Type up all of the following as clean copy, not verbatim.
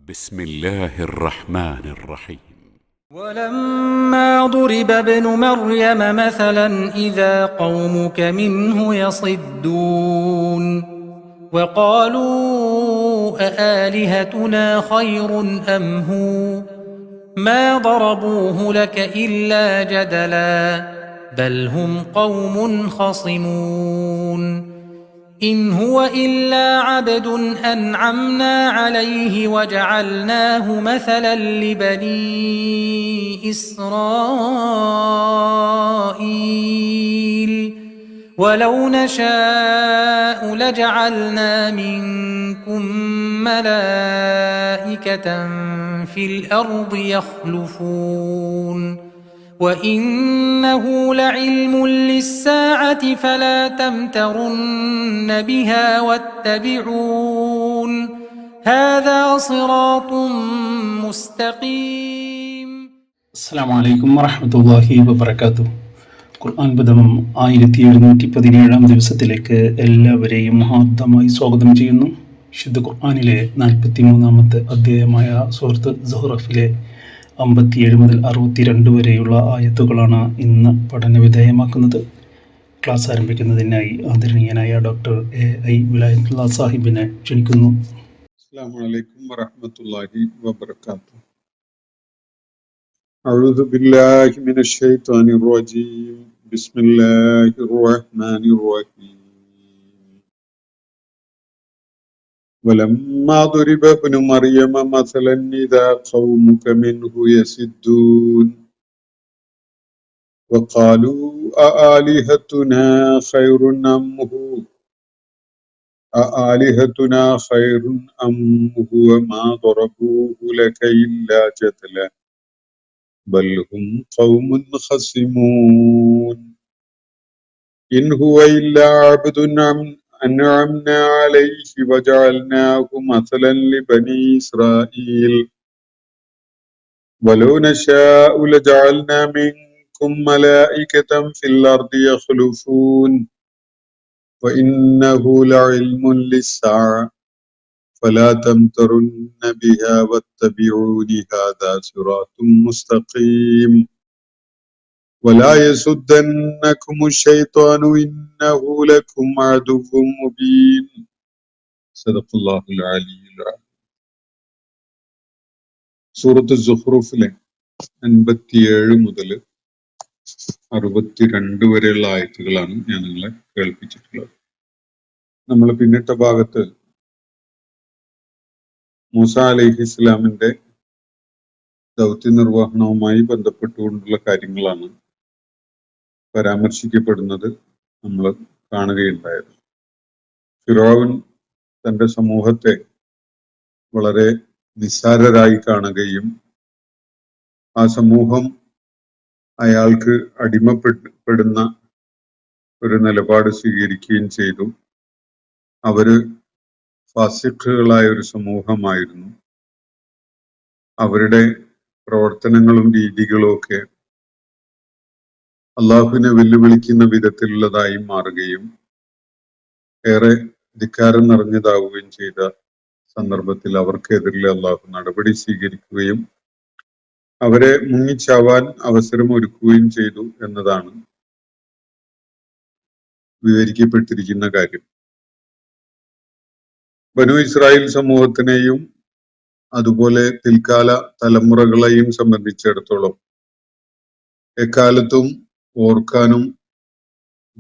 بسم الله الرحمن الرحيم. ولما ضرب ابن مريم مثلا إذا قومك منه يصدون وقالوا أآلهتنا خير أم هو ما ضربوه لك إلا جدلا بل هم قوم خصمون إن هو إلا عبد أنعمنا عليه وجعلناه مثلا لبني إسرائيل ولو نشاء لجعلنا منكم ملائكة في الأرض يخلفون وإنه لعلم للساعة فلا تمترن بها واتبعون هذا صراط مستقيم. السلام عليكم ورحمة الله وبركاته. ഖുർആൻ പദം 1717 ദിവസത്തിലേക്ക് എല്ലാവരെയും മഹാത്മമായി സ്വാഗതം ചെയ്യുന്നു. വിശുദ്ധ ഖുർആനിലെ 43-ാമത്തെ അധ്യായമായ സൂറത്ത് സുഹ്റഫിലെ 57 മുതൽ 62 വരെയുള്ള ആയത്തുകളാണ് ഇന്ന് പഠന വിധേയമാക്കുന്നത്. ക്ലാസ് ആരംഭിക്കുന്നതിനായി ആദരണീയനായ ഡോക്ടർ എ.ഐ. വിലായത്തുള്ള സാഹിബിനെ ക്ഷണിക്കുന്നു. അസ്സലാമു അലൈക്കും വറഹ്മത്തുള്ളാഹി വബറകാതുഹു. أعوذ بالله من الشيطان الرجيم بسم الله الرحمن الرحيم ولما ضرب ابن مريم مثلا إذا قومك منه يصدون وقالوا أآلهتنا خير أم هو أآلهتنا خير أم هو ما ضربوه لك إلا جدلا بل هم قوم خصمون إن هو إلا عبد أنعمنا عليه وجعلناه مثلا لبني إسرائيل ولو نشاء لجعلنا منكم ملائكة في الأرض يخلفون وإنه لعلم للساعة فلا تمترن بها واتبعون هذا صراط مستقيم ولا يصدنكم الشيطان إنه لكم عدو مبين صدق الله العلي العظيم. സൂറത്ത് സുഹ്റൂഫിലെ 57 മുതൽ 62 വരെയുള്ള ആയത്തുകളാണ് ഞാൻ നിങ്ങളെ കേൾപ്പിച്ചിട്ടുള്ളത്. നമ്മൾ പിന്നിട്ട ഭാഗത്ത് മൂസ അലൈഹിസ്സലാമിന്റെ ദൗത്യ നിർവഹണവുമായി ബന്ധപ്പെട്ടുകൊണ്ടുള്ള കാര്യങ്ങളാണ് പരാമർശിക്കപ്പെടുന്നത് നമ്മൾ കാണുകയുണ്ടായത്. ഫിറഔൻ തന്റെ സമൂഹത്തെ വളരെ നിസ്സാരരായി കാണുകയും ആ സമൂഹം അയാൾക്ക് അടിമപ്പെടുന്ന ഒരു നിലപാട് സ്വീകരിക്കുകയും ചെയ്തു. അവര് ഫാസിഖുകളായ ഒരു സമൂഹമായിരുന്നു. അവരുടെ പ്രവർത്തനങ്ങളും രീതികളും ഒക്കെ അള്ളാഹുവിനെ വെല്ലുവിളിക്കുന്ന വിധത്തിലുള്ളതായി മാറുകയും ഏറെ ധിക്കാരം നിറഞ്ഞതാവുകയും ചെയ്ത സന്ദർഭത്തിൽ അവർക്കെതിരെ അള്ളാഹു നടപടി സ്വീകരിക്കുകയും അവരെ മുങ്ങിച്ചാവാൻ അവസരം ഒരുക്കുകയും ചെയ്തു എന്നതാണ് വിവരിക്കപ്പെട്ടിരിക്കുന്ന കാര്യം. ബനു ഇസ്രായേൽ സമൂഹത്തിനെയും അതുപോലെ പിൽക്കാല തലമുറകളെയും സംബന്ധിച്ചിടത്തോളം എക്കാലത്തും ഓർക്കാനും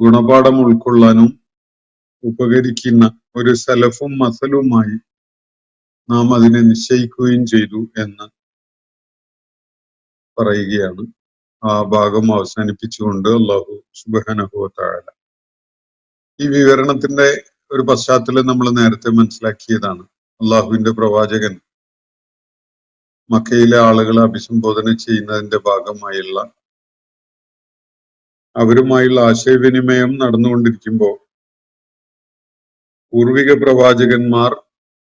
ഗുണപാഠം ഉൾക്കൊള്ളാനും ഉപകരിക്കുന്ന ഒരു സലഫും മസലുമായി നാം അതിനെ നിശ്ചയിക്കുകയും ചെയ്തു എന്ന് പറയുകയാണ്. ആ ഭാഗം അവസാനിപ്പിച്ചുകൊണ്ട് അല്ലാഹു സുബ്ഹാനഹു വ തആല ഈ വിവരണത്തിന്റെ ഒരു പശ്ചാത്തലം നമ്മൾ നേരത്തെ മനസ്സിലാക്കിയതാണ്. അള്ളാഹുവിന്റെ പ്രവാചകൻ മക്കയിലെ ആളുകളെ അഭിസംബോധന ചെയ്യുന്നതിന്റെ ഭാഗമായുള്ള അവരുമായുള്ള ആശയവിനിമയം നടന്നുകൊണ്ടിരിക്കുമ്പോൾ പൂർവിക പ്രവാചകന്മാർ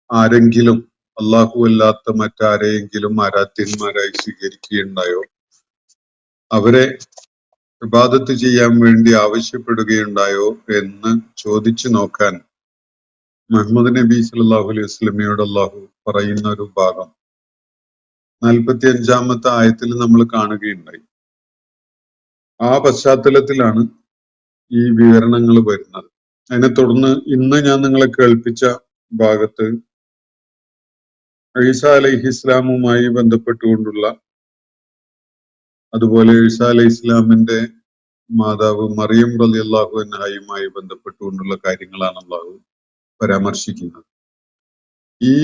ആരെങ്കിലും അള്ളാഹു അല്ലാത്ത മറ്റാരെയെങ്കിലും ആരാധ്യന്മാരായി സ്വീകരിക്കുകയുണ്ടായോ, അവരെ ഇബാദത്ത് ചെയ്യാൻ വേണ്ടി ആവശ്യപ്പെടുകയുണ്ടായോ എന്ന് ചോദിച്ചു നോക്കാൻ മുഹമ്മദ് നബി സല്ലല്ലാഹു അലൈഹി വസല്ലമയോട് അള്ളാഹു പറയുന്ന ഒരു ഭാഗം 45-ാമത്തെ ആയത്തിൽ നമ്മൾ കാണുകയുണ്ടായി. ആ പശ്ചാത്തലത്തിലാണ് ഈ വിവരണങ്ങൾ വരുന്നത്. അതിനെ തുടർന്ന് ഇന്ന് ഞാൻ നിങ്ങളെ കേൾപ്പിച്ച ഭാഗത്ത് ഈസാ അലൈഹിസ്ലാമുമായി ബന്ധപ്പെട്ടുകൊണ്ടുള്ള, അതുപോലെ ഈസാ അലൈഹി ഇസ്ലാമിന്റെ മാതാവ് മറിയം റളിയല്ലാഹു അൻഹയുമായി ബന്ധപ്പെട്ടുകൊണ്ടുള്ള കാര്യങ്ങളാണ് അള്ളാഹു പരാമർശിക്കുന്നത്. ഈ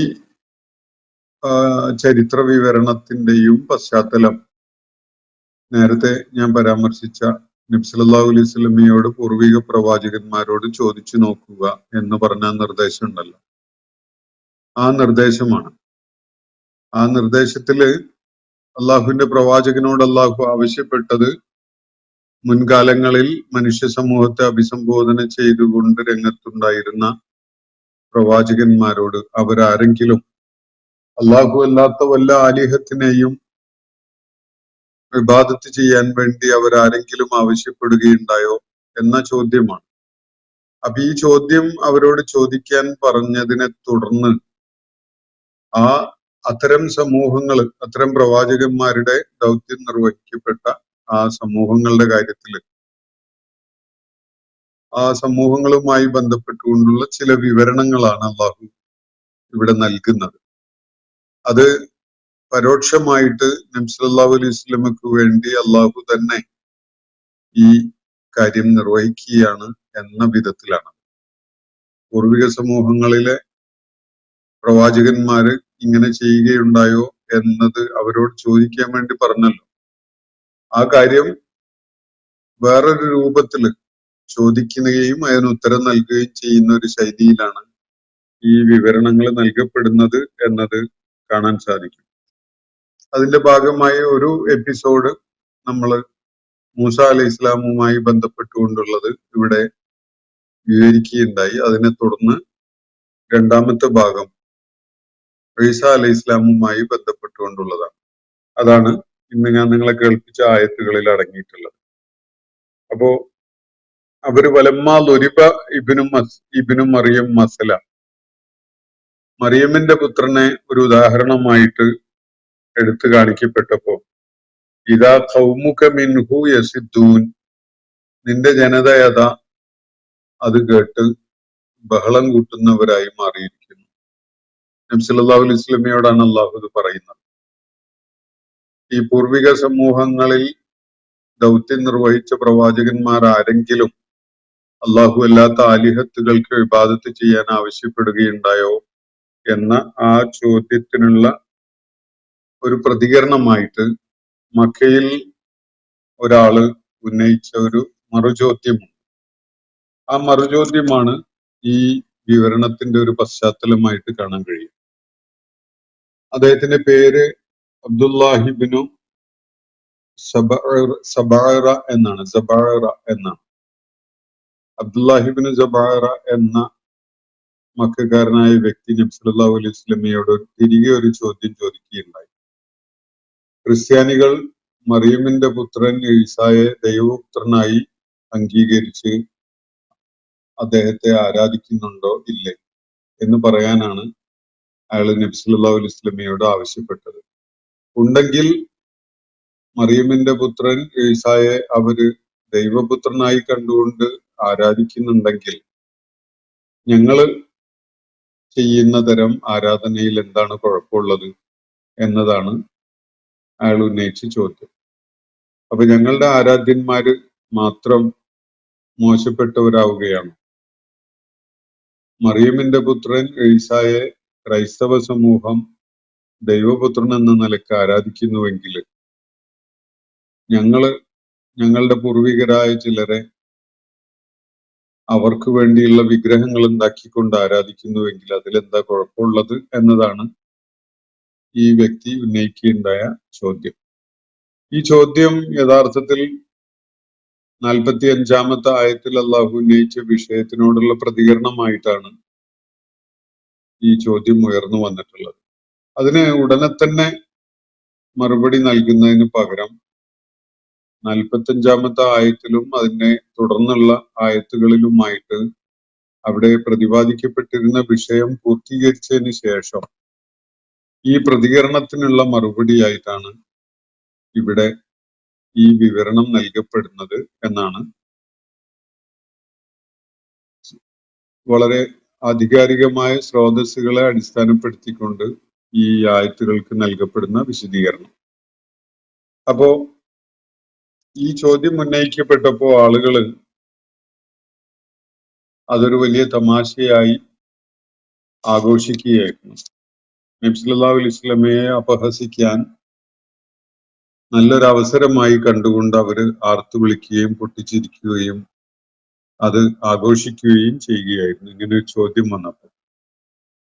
ചരിത്ര വിവരണത്തിന്റെയും പശ്ചാത്തലം നേരത്തെ ഞാൻ പരാമർശിച്ച നബി സല്ലല്ലാഹു അലൈഹി വസല്ലമയോട് പൂർവിക പ്രവാചകന്മാരോട് ചോദിച്ചു നോക്കുക എന്ന് പറഞ്ഞ നിർദ്ദേശം ഉണ്ടല്ലോ, ആ നിർദ്ദേശമാണ്. ആ നിർദ്ദേശത്തില് അള്ളാഹുവിന്റെ പ്രവാചകനോട് അള്ളാഹു ആവശ്യപ്പെട്ടത് മുൻകാലങ്ങളിൽ മനുഷ്യ സമൂഹത്തെ അഭിസംബോധന ചെയ്തുകൊണ്ട് രംഗത്തുണ്ടായിരുന്ന പ്രവാചകന്മാരോട് അവരാരെങ്കിലും അള്ളാഹു അല്ലാത്ത വല്ല ആലിഹത്തിനെയും ഇബാദത്ത് ചെയ്യാൻ വേണ്ടി അവരാരെങ്കിലും ആവശ്യപ്പെടുകയുണ്ടായോ എന്ന ചോദ്യമാണ്. അപ്പൊ ഈ ചോദ്യം അവരോട് ചോദിക്കാൻ പറഞ്ഞതിനെ തുടർന്ന് അത്തരം സമൂഹങ്ങൾ, അത്തരം പ്രവാചകന്മാരുടെ ദൗത്യം നിർവഹിക്കപ്പെട്ട ആ സമൂഹങ്ങളുടെ കാര്യത്തിൽ ആ സമൂഹങ്ങളുമായി ബന്ധപ്പെട്ടുകൊണ്ടുള്ള ചില വിവരണങ്ങളാണ് അള്ളാഹു ഇവിടെ നൽകുന്നത്. അത് പരോക്ഷമായിട്ട് നബി സല്ലല്ലാഹു അലൈഹി വസല്ലമക്ക് വേണ്ടി അള്ളാഹു തന്നെ ഈ കാര്യം നിർവഹിക്കുകയാണ് എന്ന വിധത്തിലാണ്. പൂർവിക സമൂഹങ്ങളിലെ പ്രവാചകന്മാര് ഇങ്ങനെ ചെയ്യുകയുണ്ടായോ എന്നത് അവരോട് ചോദിക്കാൻ വേണ്ടി പറഞ്ഞല്ലോ. ആ കാര്യം വേറൊരു രൂപത്തില് ചോദിക്കുകയും അതിന് ഉത്തരം നൽകുകയും ചെയ്യുന്ന ഒരു ശൈലിയിലാണ് ഈ വിവരണങ്ങൾ നൽകപ്പെടുന്നത് എന്നത് കാണാൻ സാധിക്കും. അതിന്റെ ഭാഗമായ ഒരു എപ്പിസോഡ് നമ്മൾ മൂസ അലൈഹി ഇസ്ലാമുമായി ബന്ധപ്പെട്ടുകൊണ്ടുള്ളത് ഇവിടെ വിവരിക്കുകയുണ്ടായി. അതിനെ തുടർന്ന് രണ്ടാമത്തെ ഭാഗം ഈസാ അലൈഹി ഇസ്ലാമുമായി ബന്ധപ്പെട്ടുകൊണ്ടുള്ളതാണ്. അതാണ് ഇന്ന് ഞാൻ നിങ്ങളെ കേൾപ്പിച്ച ആയത്തുകളിൽ അടങ്ങിയിട്ടുള്ളത്. അപ്പോ അവര് വലമ്മാ ദുരിബ ഇബ്നു മറിയം മസല, മറിയമിന്റെ പുത്രനെ ഒരു ഉദാഹരണമായിട്ട് എടുത്തു കാണിക്കപ്പെട്ടപ്പോ, ഇദാ ഖൗമുക മിൻഹു യസിദ്ദൂൻ, നിന്റെ ജനതയത അത് കേട്ട് ബഹളം കൂട്ടുന്നവരായി മാറിയിരിക്കുന്നു. നബി സല്ലല്ലാഹു അലൈഹി വസല്ലമയോടാണ് അള്ളാഹു ഇത് പറയുന്നത്. ഈ പൂർവിക സമൂഹങ്ങളിൽ ദൗത്യം നിർവഹിച്ച പ്രവാചകന്മാർ ആരെങ്കിലും അള്ളാഹു അല്ലാത്ത ആലിഹത്തുകൾക്ക് ഇബാദത്ത് ചെയ്യാൻ ആവശ്യപ്പെടുകയുണ്ടായോ എന്ന ആ ചോദ്യത്തിനുള്ള ഒരു പ്രതികരണമായിട്ട് മക്കയിൽ ഒരാള് ഉന്നയിച്ച ഒരു മറുചോദ്യമുണ്ട്. ആ മറുചോദ്യമാണ് ഈ വിവരണത്തിന്റെ ഒരു പശ്ചാത്തലമായിട്ട് കാണാൻ കഴിയും. അദ്ദേഹത്തിന്റെ പേര് അബ്ദുല്ലാഹിബ്നു സബാറ എന്നാണ്. അബ്ദുല്ലാഹിബ്നു സബാറ എന്ന മക്കാരനായ വ്യക്തി നബി സല്ലല്ലാഹു അലൈഹി വസല്ലമയോട് തിരികെ ഒരു ചോദ്യം ചോദിക്കുകയുണ്ടായി. ക്രിസ്ത്യാനികൾ മറിയമിന്റെ പുത്രൻ ഈസായെ ദൈവപുത്രനായി അംഗീകരിച്ച് അദ്ദേഹത്തെ ആരാധിക്കുന്നുണ്ടോ ഇല്ലേ എന്ന് പറയാനാണ് അയാൾ നബി സല്ലല്ലാഹു അലൈഹി വസല്ലമയോട് ആവശ്യപ്പെട്ടത്. ഉണ്ടെങ്കിൽ മറിയമിന്റെ പുത്രൻ ഈസായെ അവര് ദൈവപുത്രനായി കണ്ടുകൊണ്ട് ആരാധിക്കുന്നുണ്ടെങ്കിൽ ഞങ്ങള് ചെയ്യുന്ന തരം ആരാധനയിൽ എന്താണ് കുഴപ്പമുള്ളത് എന്നതാണ് അയാൾ ഉന്നയിച്ച ചോദ്യം. അപ്പൊ ഞങ്ങളുടെ ആരാധ്യന്മാര് മാത്രം മോശപ്പെട്ടവരാവുകയാണ്. മറിയമിന്റെ പുത്രൻ ഈസായെ ക്രൈസ്തവ സമൂഹം ദൈവപുത്രൻ എന്ന നിലക്ക് ആരാധിക്കുന്നുവെങ്കിൽ ഞങ്ങളുടെ പൂർവികരായ ചിലരെ അവർക്ക് വേണ്ടിയുള്ള വിഗ്രഹങ്ങൾ ഉണ്ടാക്കിക്കൊണ്ട് ആരാധിക്കുന്നുവെങ്കിൽ അതിലെന്താ കുഴപ്പമുള്ളത് എന്നതാണ് ഈ വ്യക്തി ഉന്നയിക്കുകയുണ്ടായ ചോദ്യം. ഈ ചോദ്യം യഥാർത്ഥത്തിൽ 45-ാമത്തെ ആയത്തിൽ അള്ളാഹു ഉന്നയിച്ച വിഷയത്തിനോടുള്ള പ്രതികരണമായിട്ടാണ് ഈ ചോദ്യം ഉയർന്നു വന്നിട്ടുള്ളത്. അതിന് ഉടനെ തന്നെ മറുപടി നൽകുന്നതിന് പകരം 45-ാമത്തെ ആയത്തിലും അതിനെ തുടർന്നുള്ള ആയത്തുകളിലുമായിട്ട് അവിടെ പ്രതിപാദിക്കപ്പെട്ടിരുന്ന വിഷയം പൂർത്തീകരിച്ചതിന് ശേഷം ഈ പ്രതികരണത്തിനുള്ള മറുപടിയായിട്ടാണ് ഇവിടെ ഈ വിവരണം നൽകപ്പെടുന്നത് എന്നാണ് വളരെ ആധികാരികമായ സ്രോതസ്സുകളെ അടിസ്ഥാനപ്പെടുത്തിക്കൊണ്ട് ഈ ആയത്തുകൾക്ക് നൽകപ്പെടുന്ന വിശദീകരണം. അപ്പോ ഈ ചോദ്യം ഉന്നയിക്കപ്പെട്ടപ്പോ ആളുകള് അതൊരു വലിയ തമാശയായി ആഘോഷിക്കുകയായിരുന്നു. നബി സല്ലല്ലാഹു അലൈഹി വസല്ലമയെ അപഹസിക്കാൻ നല്ലൊരു അവസരമായി കണ്ടുകൊണ്ട് അവര് ആർത്തു വിളിക്കുകയും പൊട്ടിച്ചിരിക്കുകയും അത് ആഘോഷിക്കുകയും ചെയ്യുകയായിരുന്നു ഇങ്ങനെ ഒരു ചോദ്യം വന്നപ്പോൾ.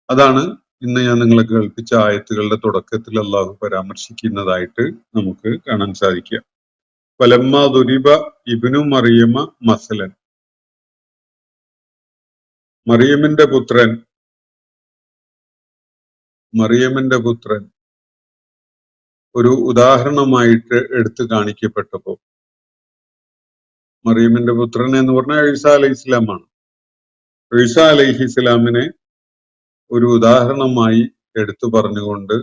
അതാണ് ഇന്ന് ഞാൻ നിങ്ങളെ കേൾപ്പിച്ച ആയത്തുകളുടെ തുടക്കത്തിൽ അള്ളാഹു പരാമർശിക്കുന്നതായിട്ട് നമുക്ക് കാണാൻ സാധിക്കുക. ഫലമ്മ ദുരിബ ഇബ്നു മറിയമ മസലൻ, മറിയമിന്റെ പുത്രൻ ഒരു ഉദാഹരണമായിട്ട് എടുത്തു കാണിക്കപ്പെട്ടപ്പോ, മറിയമിന്റെ പുത്രൻ എന്ന് പറഞ്ഞാൽ ഈസ അലൈഹി ഇസ്ലാമാണ്. ഈസ അലൈഹി ഇസ്ലാമിനെ ഒരു ഉദാഹരണമായി എടുത്തു പറഞ്ഞുകൊണ്ട്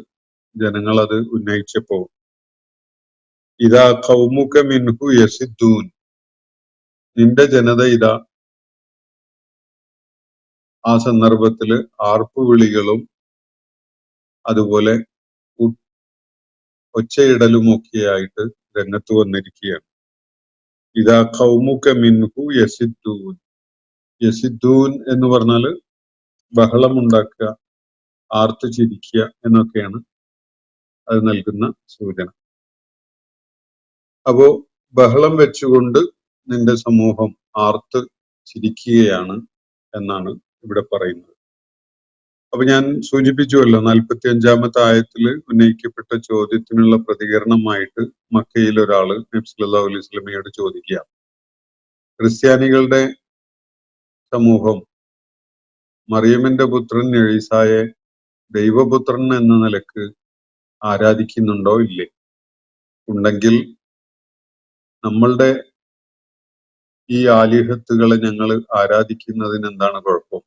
ജനങ്ങൾ അത് ഉന്നയിച്ചപ്പോ, ഇതാ ഖൗമുക മിൻഹു യസിദ്ദൂൻ, നിന്റെ ജനത ഇതാ ആ സന്ദർഭത്തില് ആർപ്പുവിളികളും അതുപോലെ ഒച്ചയിടലുമൊക്കെയായിട്ട് രംഗത്ത് വന്നിരിക്കുകയാണ്. ഇതാ ഖൗമുക മിൻഹു യസിദ്ദൂൻ. യസിദ്ദൂൻ എന്ന് പറഞ്ഞാല് ബഹളമുണ്ടാക്കുക, ആർത്തു ചിരിക്കുക എന്നൊക്കെയാണ് അത് നൽകുന്ന സൂചന. അപ്പോ ബഹളം വെച്ചുകൊണ്ട് നിന്റെ സമൂഹം ആർത്ത് ചിരിക്കുകയാണ് എന്നാണ് ഇവിടെ പറയുന്നത്. അപ്പൊ ഞാൻ സൂചിപ്പിച്ചുവല്ലോ, 45-ാമത്തെ ആയത്തിൽ ഉന്നയിക്കപ്പെട്ട ചോദ്യത്തിനുള്ള പ്രതികരണമായിട്ട് മക്കയിൽ ഒരാള് നബി സല്ലല്ലാഹു അലൈഹി വസല്ലമയോട് ചോദിക്കുക, ക്രിസ്ത്യാനികളുടെ സമൂഹം മറിയമിന്റെ പുത്രൻ ഈസായെ ദൈവപുത്രൻ എന്ന നിലക്ക് ആരാധിക്കുന്നുണ്ടോ ഇല്ലേ? ഉണ്ടെങ്കിൽ നമ്മളുടെ ഈ ആലിഹത്തുകളെ ഞങ്ങൾ ആരാധിക്കുന്നതിന് എന്താണ് കുഴപ്പം?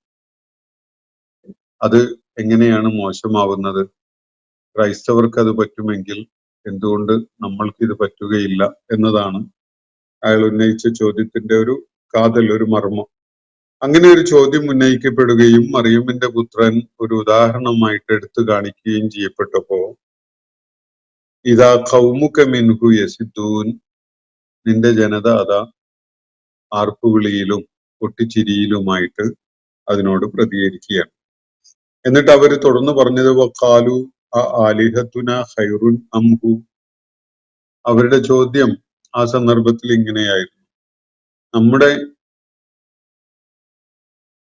അത് എങ്ങനെയാണ് മോശമാവുന്നത്? ക്രൈസ്തവർക്ക് അത് പറ്റുമെങ്കിൽ എന്തുകൊണ്ട് നമ്മൾക്ക് ഇത് പറ്റുകയില്ല എന്നതാണ് അയാൾ ഉന്നയിച്ച ചോദ്യത്തിന്റെ ഒരു കാതൽ, ഒരു മർമ്മം. അങ്ങനെ ഒരു ചോദ്യം ഉന്നയിക്കപ്പെടുകയും മറിയമിന്റെ പുത്രൻ ഒരു ഉദാഹരണമായിട്ട് എടുത്തു കാണിക്കുകയും ചെയ്യപ്പെട്ടപ്പോ, ഇതാ ഖൗമുക മിൻഹു യസിദ്ദൂൻ, നിന്റെ ജനത അതാ ആർപ്പുവിളിയിലും പൊട്ടിച്ചിരിയിലുമായിട്ട് അതിനോട് പ്രതികരിക്കുകയാണ്. എന്നിട്ട് അവര് തുടർന്ന് പറഞ്ഞത് വഖാലു ആലിഹത്തുന ഖൈറുൻ അംഹു. അവരുടെ ചോദ്യം ആ സന്ദർഭത്തിൽ ഇങ്ങനെയായിരുന്നു, നമ്മുടെ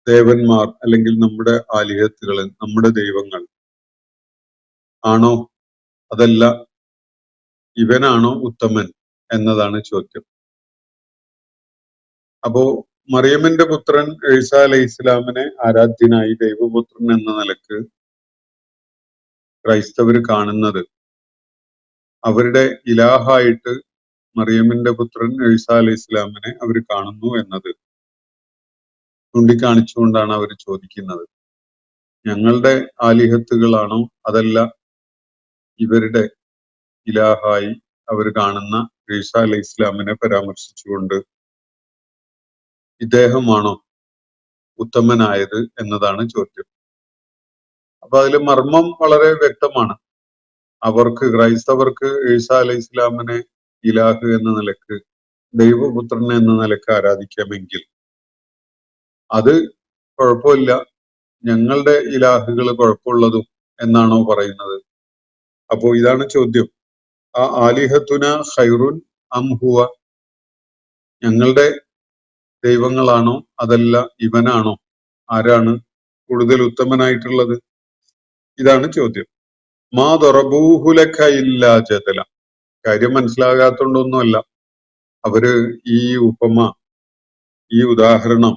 ദേവന്മാർ അല്ലെങ്കിൽ നമ്മുടെ ആലിഹത്തുകൾ, നമ്മുടെ ദൈവങ്ങൾ ആണോ അതല്ല ഇവനാണോ ഉത്തമൻ എന്നതാണ് ചോദ്യം. അപ്പോ മറിയമിന്റെ പുത്രൻ ഈസ അലൈഹി ഇസ്ലാമിനെ ആരാധ്യനായി ദൈവപുത്രൻ എന്ന നിലക്ക് ക്രൈസ്തവര് കാണുന്നത്, അവരുടെ ഇലാഹായിട്ട് മറിയമിന്റെ പുത്രൻ ഈസ അലൈഹി ഇസ്ലാമിനെ അവർ കാണുന്നു എന്നത് ചൂണ്ടിക്കാണിച്ചുകൊണ്ടാണ് അവർ ചോദിക്കുന്നത്, ഞങ്ങളുടെ ആലിഹത്തുകളാണോ അതല്ല ഇവരുടെ ഇലാഹായി അവർ കാണുന്ന ഈസ അലൈഹി ഇസ്ലാമിനെ പരാമർശിച്ചുകൊണ്ട് ഇദ്ദേഹമാണോ ഉത്തമനായത് എന്നതാണ് ചോദ്യം. അപ്പൊ അതിൽ മർമ്മം വളരെ വ്യക്തമാണ്. ക്രൈസ്തവർക്ക് ഈസ അലൈഹി ഇസ്ലാമിനെ ഇലാഹ് എന്ന നിലക്ക്, ദൈവപുത്രൻ എന്ന നിലക്ക് ആരാധിക്കാമെങ്കിൽ അത് കുഴപ്പമില്ല, ഞങ്ങളുടെ ഇലാഹുകൾ കുഴപ്പമുള്ളതും എന്നാണോ പറയുന്നത്? അപ്പോ ഇതാണ് ചോദ്യം. ആ ആലിഹത്തുന ഖൈറുൻ അം ഹുവ, ഞങ്ങളുടെ ദൈവങ്ങളാണോ അതല്ല ഇവനാണോ, ആരാണ് കൂടുതൽ ഉത്തമനായിട്ടുള്ളത്? ഇതാണ് ചോദ്യം. മാ ദറബൂഹു ലക ഇല്ലാ ജദല. കാര്യം മനസ്സിലാകാത്തോണ്ടൊന്നുമല്ല അവര് ഈ ഉപമ, ഈ ഉദാഹരണം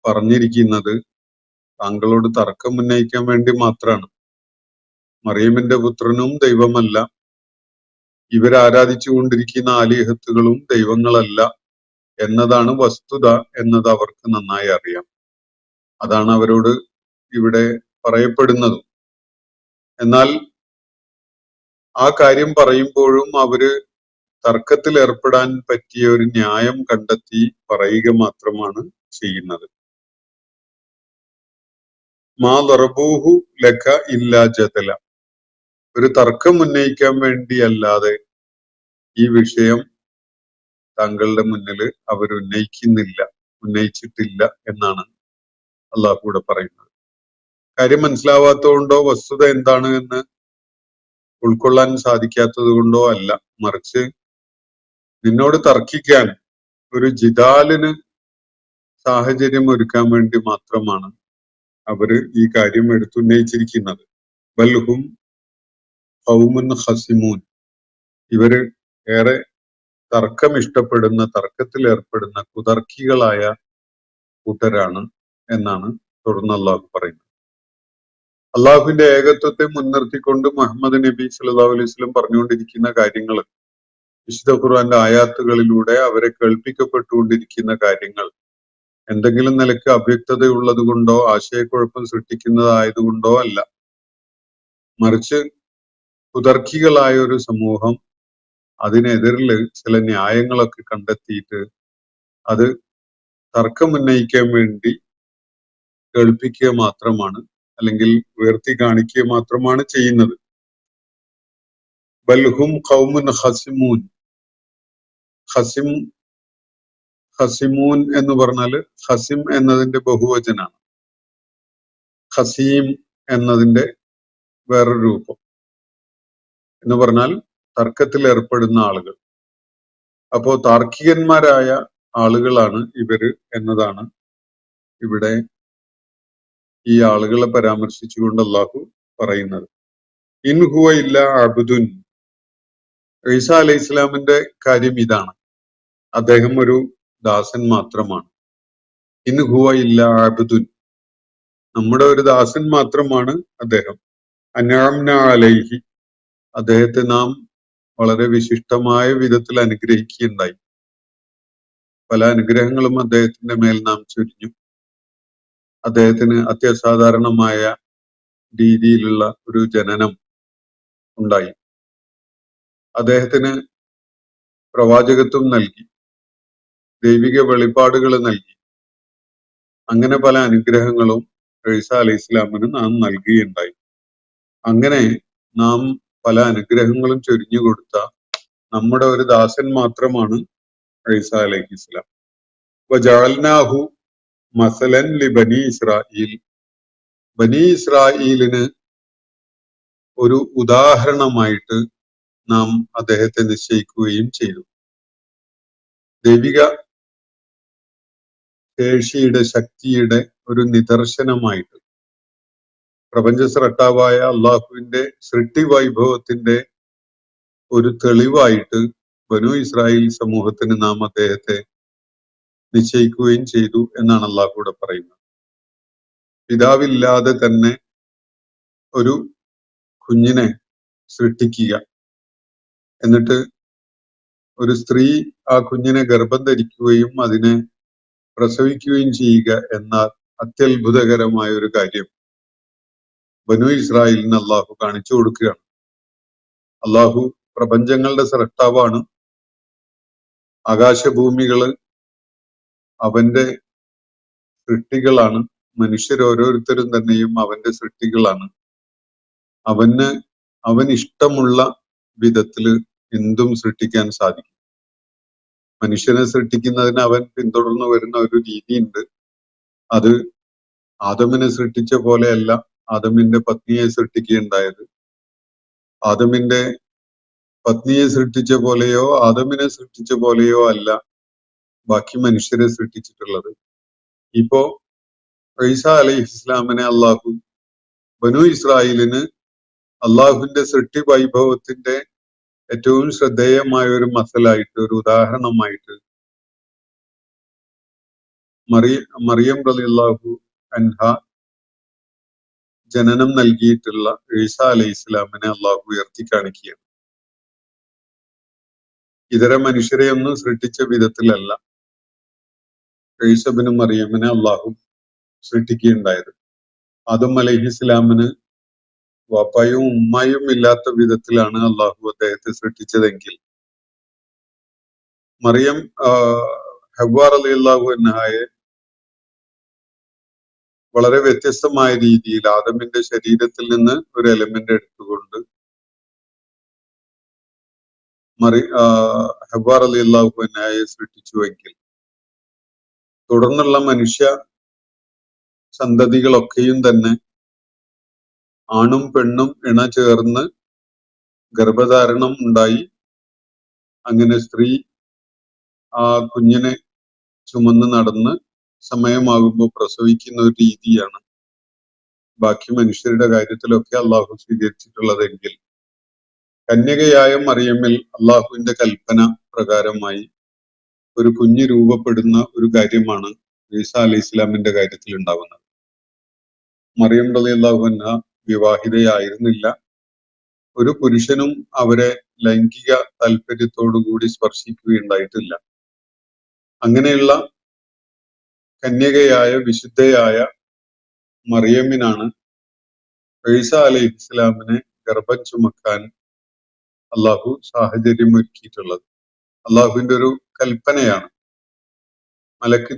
പറഞ്ഞിരിക്കുന്നത് താങ്കളോട് തർക്കം ഉന്നയിക്കാൻ വേണ്ടി മാത്രമാണ്. മറിയമിന്റെ പുത്രനും ദൈവമല്ല, ഇവരാരാധിച്ചു കൊണ്ടിരിക്കുന്ന ആലിഹത്തുകളും ദൈവങ്ങളല്ല എന്നതാണ് വസ്തുത എന്നത് അവർക്ക് നന്നായി അറിയാം. അതാണ് അവരോട് ഇവിടെ പറയപ്പെടുന്നതും. എന്നാൽ ആ കാര്യം പറയുമ്പോഴും അവര് തർക്കത്തിൽ ഏർപ്പെടാൻ പറ്റിയ ഒരു ന്യായം കണ്ടെത്തി പറയുക മാത്രമാണ് ചെയ്യുന്നത്. മാ ദറബൂഹു ലക ഇല്ലാ ജദല, ഒരു തർക്കം ഉന്നയിക്കാൻ വേണ്ടിയല്ലാതെ ഈ വിഷയം താങ്കളുടെ മുന്നിൽ അവർ ഉന്നയിച്ചിട്ടില്ല എന്നാണ് അള്ളാഹു കൂടെ പറയുന്നത്. കാര്യം മനസ്സിലാവാത്തതുകൊണ്ടോ വസ്തുത എന്താണ് എന്ന് ഉൾക്കൊള്ളാൻ സാധിക്കാത്തത് കൊണ്ടോ അല്ല, മറിച്ച് നിന്നോട് തർക്കിക്കാൻ ഒരു ജിദാലിന് സാഹചര്യം ഒരുക്കാൻ വേണ്ടി മാത്രമാണ് അവര് ഈ കാര്യം എടുത്തുന്നയിച്ചിരിക്കുന്നത്. ബൽഹും ഖൗമുൻ ഖസിമൂൻ, ഇവര് ഏറെ തർക്കം ഇഷ്ടപ്പെടുന്ന, തർക്കത്തിൽ ഏർപ്പെടുന്ന കുതർക്കികളായ കൂട്ടരാണ് എന്നാണ് തുടർന്ന് അള്ളാഹു പറയുന്നത്. അള്ളാഹുവിന്റെ ഏകത്വത്തെ മുൻനിർത്തിക്കൊണ്ട് മുഹമ്മദ് നബി സല്ലല്ലാഹു അലൈഹി വസല്ലം പറഞ്ഞുകൊണ്ടിരിക്കുന്ന കാര്യങ്ങൾ, വിശുദ്ധ ഖുർആന്റെ ആയാത്തുകളിലൂടെ അവരെ കേൾപ്പിക്കപ്പെട്ടുകൊണ്ടിരിക്കുന്ന കാര്യങ്ങൾ എന്തെങ്കിലും നിലക്ക് അവ്യക്തതയുള്ളത് കൊണ്ടോ ആശയക്കുഴപ്പം സൃഷ്ടിക്കുന്നതായതുകൊണ്ടോ അല്ല, മറിച്ച് കുതർക്കികളായ ഒരു സമൂഹം അതിനെതിരിൽ ചില ന്യായങ്ങളൊക്കെ കണ്ടെത്തിയിട്ട് അത് തർക്കമുന്നയിക്കാൻ വേണ്ടി കേൾപ്പിക്കുക മാത്രമാണ്, അല്ലെങ്കിൽ ഉയർത്തി കാണിക്കുക മാത്രമാണ് ചെയ്യുന്നത്. ബൽഹും ഖൗമുൻ ഖസിമൂൻ. ഖസിമൂൻ എന്ന് പറഞ്ഞാൽ ഖസിം എന്നതിന്റെ ബഹുവചനാണ്, ഖസീം എന്നതിന്റെ വേറൊരു രൂപം എന്ന് പറഞ്ഞാൽ തർക്കത്തിൽ ഏർപ്പെടുന്ന ആളുകൾ. അപ്പോ താർക്കികന്മാരായ ആളുകളാണ് ഇവര് എന്നതാണ് ഇവിടെ ഈ ആളുകളെ പരാമർശിച്ചുകൊണ്ട് അള്ളാഹു പറയുന്നത്. ഇൻ ഹുവ ഇല്ല അബ്ദുൻ, ഈസ അലൈഹി ഇസ്ലാമിന്റെ കാര്യം ഇതാണ്, അദ്ദേഹം ഒരു ദാസൻ മാത്രമാണ്. ഇൻ ഹുവ ഇല്ല അബ്ദുൻ, നമ്മുടെ ഒരു ദാസൻ മാത്രമാണ് അദ്ദേഹം. അൻഅംന അലൈഹി, അദ്ദേഹത്തെ നാം വളരെ വിശിഷ്ടമായ വിധത്തിൽ അനുഗ്രഹിക്കുകയുണ്ടായി. പല അനുഗ്രഹങ്ങളും അദ്ദേഹത്തിന്റെ മേൽ നാം ചൊരിഞ്ഞു. അദ്ദേഹത്തിന് അത്യസാധാരണമായ രീതിയിലുള്ള ഒരു ജനനം ഉണ്ടായി. അദ്ദേഹത്തിന് പ്രവാചകത്വം നൽകി, ദൈവിക വെളിപ്പാടുകൾ നൽകി. അങ്ങനെ പല അനുഗ്രഹങ്ങളും ഈസ അലൈഹി ഇസ്ലാമിന് നാം നൽകുകയുണ്ടായി. അങ്ങനെ നാം പല അനുഗ്രഹങ്ങളും ചൊരിഞ്ഞു കൊടുത്ത നമ്മുടെ ഒരു ദാസൻ മാത്രമാണ് ഈസ അലൈഹി ഇസ്ലാം. വജഅൽനാഹു മസലൻ ലി ബനി ഇസ്രായീൽ, ബനി ഇസ്രായീലിന് ഒരു ഉദാഹരണമായിട്ട് നാം അദ്ദേഹത്തെ നിശ്ചയിക്കുകയും ചെയ്തു. ദൈവിക ശേഷിയുടെ, ശക്തിയുടെ ഒരു നിദർശനമായിട്ട്, പ്രപഞ്ച സ്രഷ്ടാവായ അള്ളാഹുവിന്റെ സൃഷ്ടി വൈഭവത്തിന്റെ ഒരു തെളിവായിട്ട് ബനു ഇസ്രായേൽ സമൂഹത്തിന് നാം അദ്ദേഹത്തെ നിശ്ചയിക്കുകയും ചെയ്തു എന്നാണ് അള്ളാഹു ഇവിടെ പറയുന്നത്. പിതാവില്ലാതെ തന്നെ ഒരു കുഞ്ഞിനെ സൃഷ്ടിക്കുക, എന്നിട്ട് ഒരു സ്ത്രീ ആ കുഞ്ഞിനെ ഗർഭം ധരിക്കുകയും അതിനെ പ്രസവിക്കുകയും ചെയ്യുക എന്ന അത്യത്ഭുതകരമായ ഒരു കാര്യം ബനു ഇസ്രായേലിന് അള്ളാഹു കാണിച്ചു കൊടുക്കുകയാണ്. അള്ളാഹു പ്രപഞ്ചങ്ങളുടെ സ്രഷ്ടാവാണ്. ആകാശഭൂമികള് അവന്റെ സൃഷ്ടികളാണ്. മനുഷ്യരോരോരുത്തരും തന്നെയും അവന്റെ സൃഷ്ടികളാണ്. അവൻ ഇഷ്ടമുള്ള വിധത്തില് എന്തും സൃഷ്ടിക്കാൻ സാധിക്കും. മനുഷ്യനെ സൃഷ്ടിക്കുന്നതിന് അവൻ പിന്തുടർന്നു വരുന്ന ഒരു രീതിയുണ്ട്. അത് ആദമിനെ സൃഷ്ടിച്ച പോലെയല്ല ആദമിന്റെ പത്നിയെ സൃഷ്ടിക്കുകയുണ്ടായത്. ആദമിന്റെ പത്നിയെ സൃഷ്ടിച്ച പോലെയോ ആദമിനെ സൃഷ്ടിച്ച പോലെയോ അല്ല ബാക്കി മനുഷ്യരെ സൃഷ്ടിച്ചിട്ടുള്ളത്. ഇപ്പോ ഈസ അലൈഹി ഇസ്ലാമിനെ അള്ളാഹു ബനു ഇസ്രായേലിന് അള്ളാഹുവിന്റെ സൃഷ്ടി വൈഭവത്തിന്റെ ഏറ്റവും ശ്രദ്ധേയമായ ഒരു മസലായിട്ട്, ഒരു ഉദാഹരണമായിട്ട് മറിയം റളിയല്ലാഹു അൻഹ ജനനം നൽകിയിട്ടുള്ള ഈസ അലൈഹി ഇസ്ലാമിനെ അള്ളാഹു ഉയർത്തി കാണിക്കുകയാണ്. ഇതര മനുഷ്യരെ ഒന്നും സൃഷ്ടിച്ച വിധത്തിലല്ല ഈസ ഇബ്നു മറിയമിനെ അള്ളാഹു സൃഷ്ടിക്കുകയുണ്ടായത്. ആദം അലൈഹി ഇസ്ലാമിന് വാപ്പായും ഉമ്മായും ഇല്ലാത്ത വിധത്തിലാണ് അള്ളാഹു അദ്ദേഹത്തെ സൃഷ്ടിച്ചതെങ്കിൽ മറിയം ഹവ്വാ റളിയല്ലാഹു അൻഹയെ വളരെ വ്യത്യസ്തമായ രീതിയിൽ ആദമിന്റെ ശരീരത്തിൽ നിന്ന് ഒരു എലമെന്റ് എടുത്തുകൊണ്ട് ഹവ്വാ റളിയല്ലാഹു അൻഹയെ സൃഷ്ടിച്ചുവെങ്കിൽ തുടർന്നുള്ള മനുഷ്യ സന്തതികളൊക്കെയും തന്നെ ആണും പെണ്ണും ഇണ ചേർന്ന് ഗർഭധാരണം ഉണ്ടായി അങ്ങനെ സ്ത്രീ ആ കുഞ്ഞിനെ ചുമന്ന് നടന്ന് സമയമാകുമ്പോൾ പ്രസവിക്കുന്ന ഒരു രീതിയാണ് ബാക്കി മനുഷ്യരുടെ കാര്യത്തിലൊക്കെ അള്ളാഹു സ്വീകരിച്ചിട്ടുള്ളതെങ്കിൽ കന്യകയായ മറിയമ്മിൽ അള്ളാഹുവിന്റെ കൽപ്പന പ്രകാരമായി ഒരു കുഞ്ഞ് രൂപപ്പെടുന്ന ഒരു കാര്യമാണ് ഈസാ അലൈഹി ഇസ്ലാമിന്റെ കാര്യത്തിൽ ഉണ്ടാവുന്നത്. മറിയം റളിയല്ലാഹു അൻഹ വിവാഹിതയായിരുന്നില്ല. ഒരു പുരുഷനും അവരെ ലൈംഗിക താല്പര്യത്തോടുകൂടി സ്പർശിക്കുകയുണ്ടായിട്ടില്ല. അങ്ങനെയുള്ള കന്യകയായ വിശുദ്ധയായ മറിയമ്മിനാണ് ഈസാ അലൈഹി ഇസ്ലാമിനെ ഗർഭം ചുമക്കാൻ അള്ളാഹു സാഹചര്യം ഒരുക്കിയിട്ടുള്ളത്. അള്ളാഹുവിന്റെ ഒരു കൽപ്പനയാണ്. മലക്ക്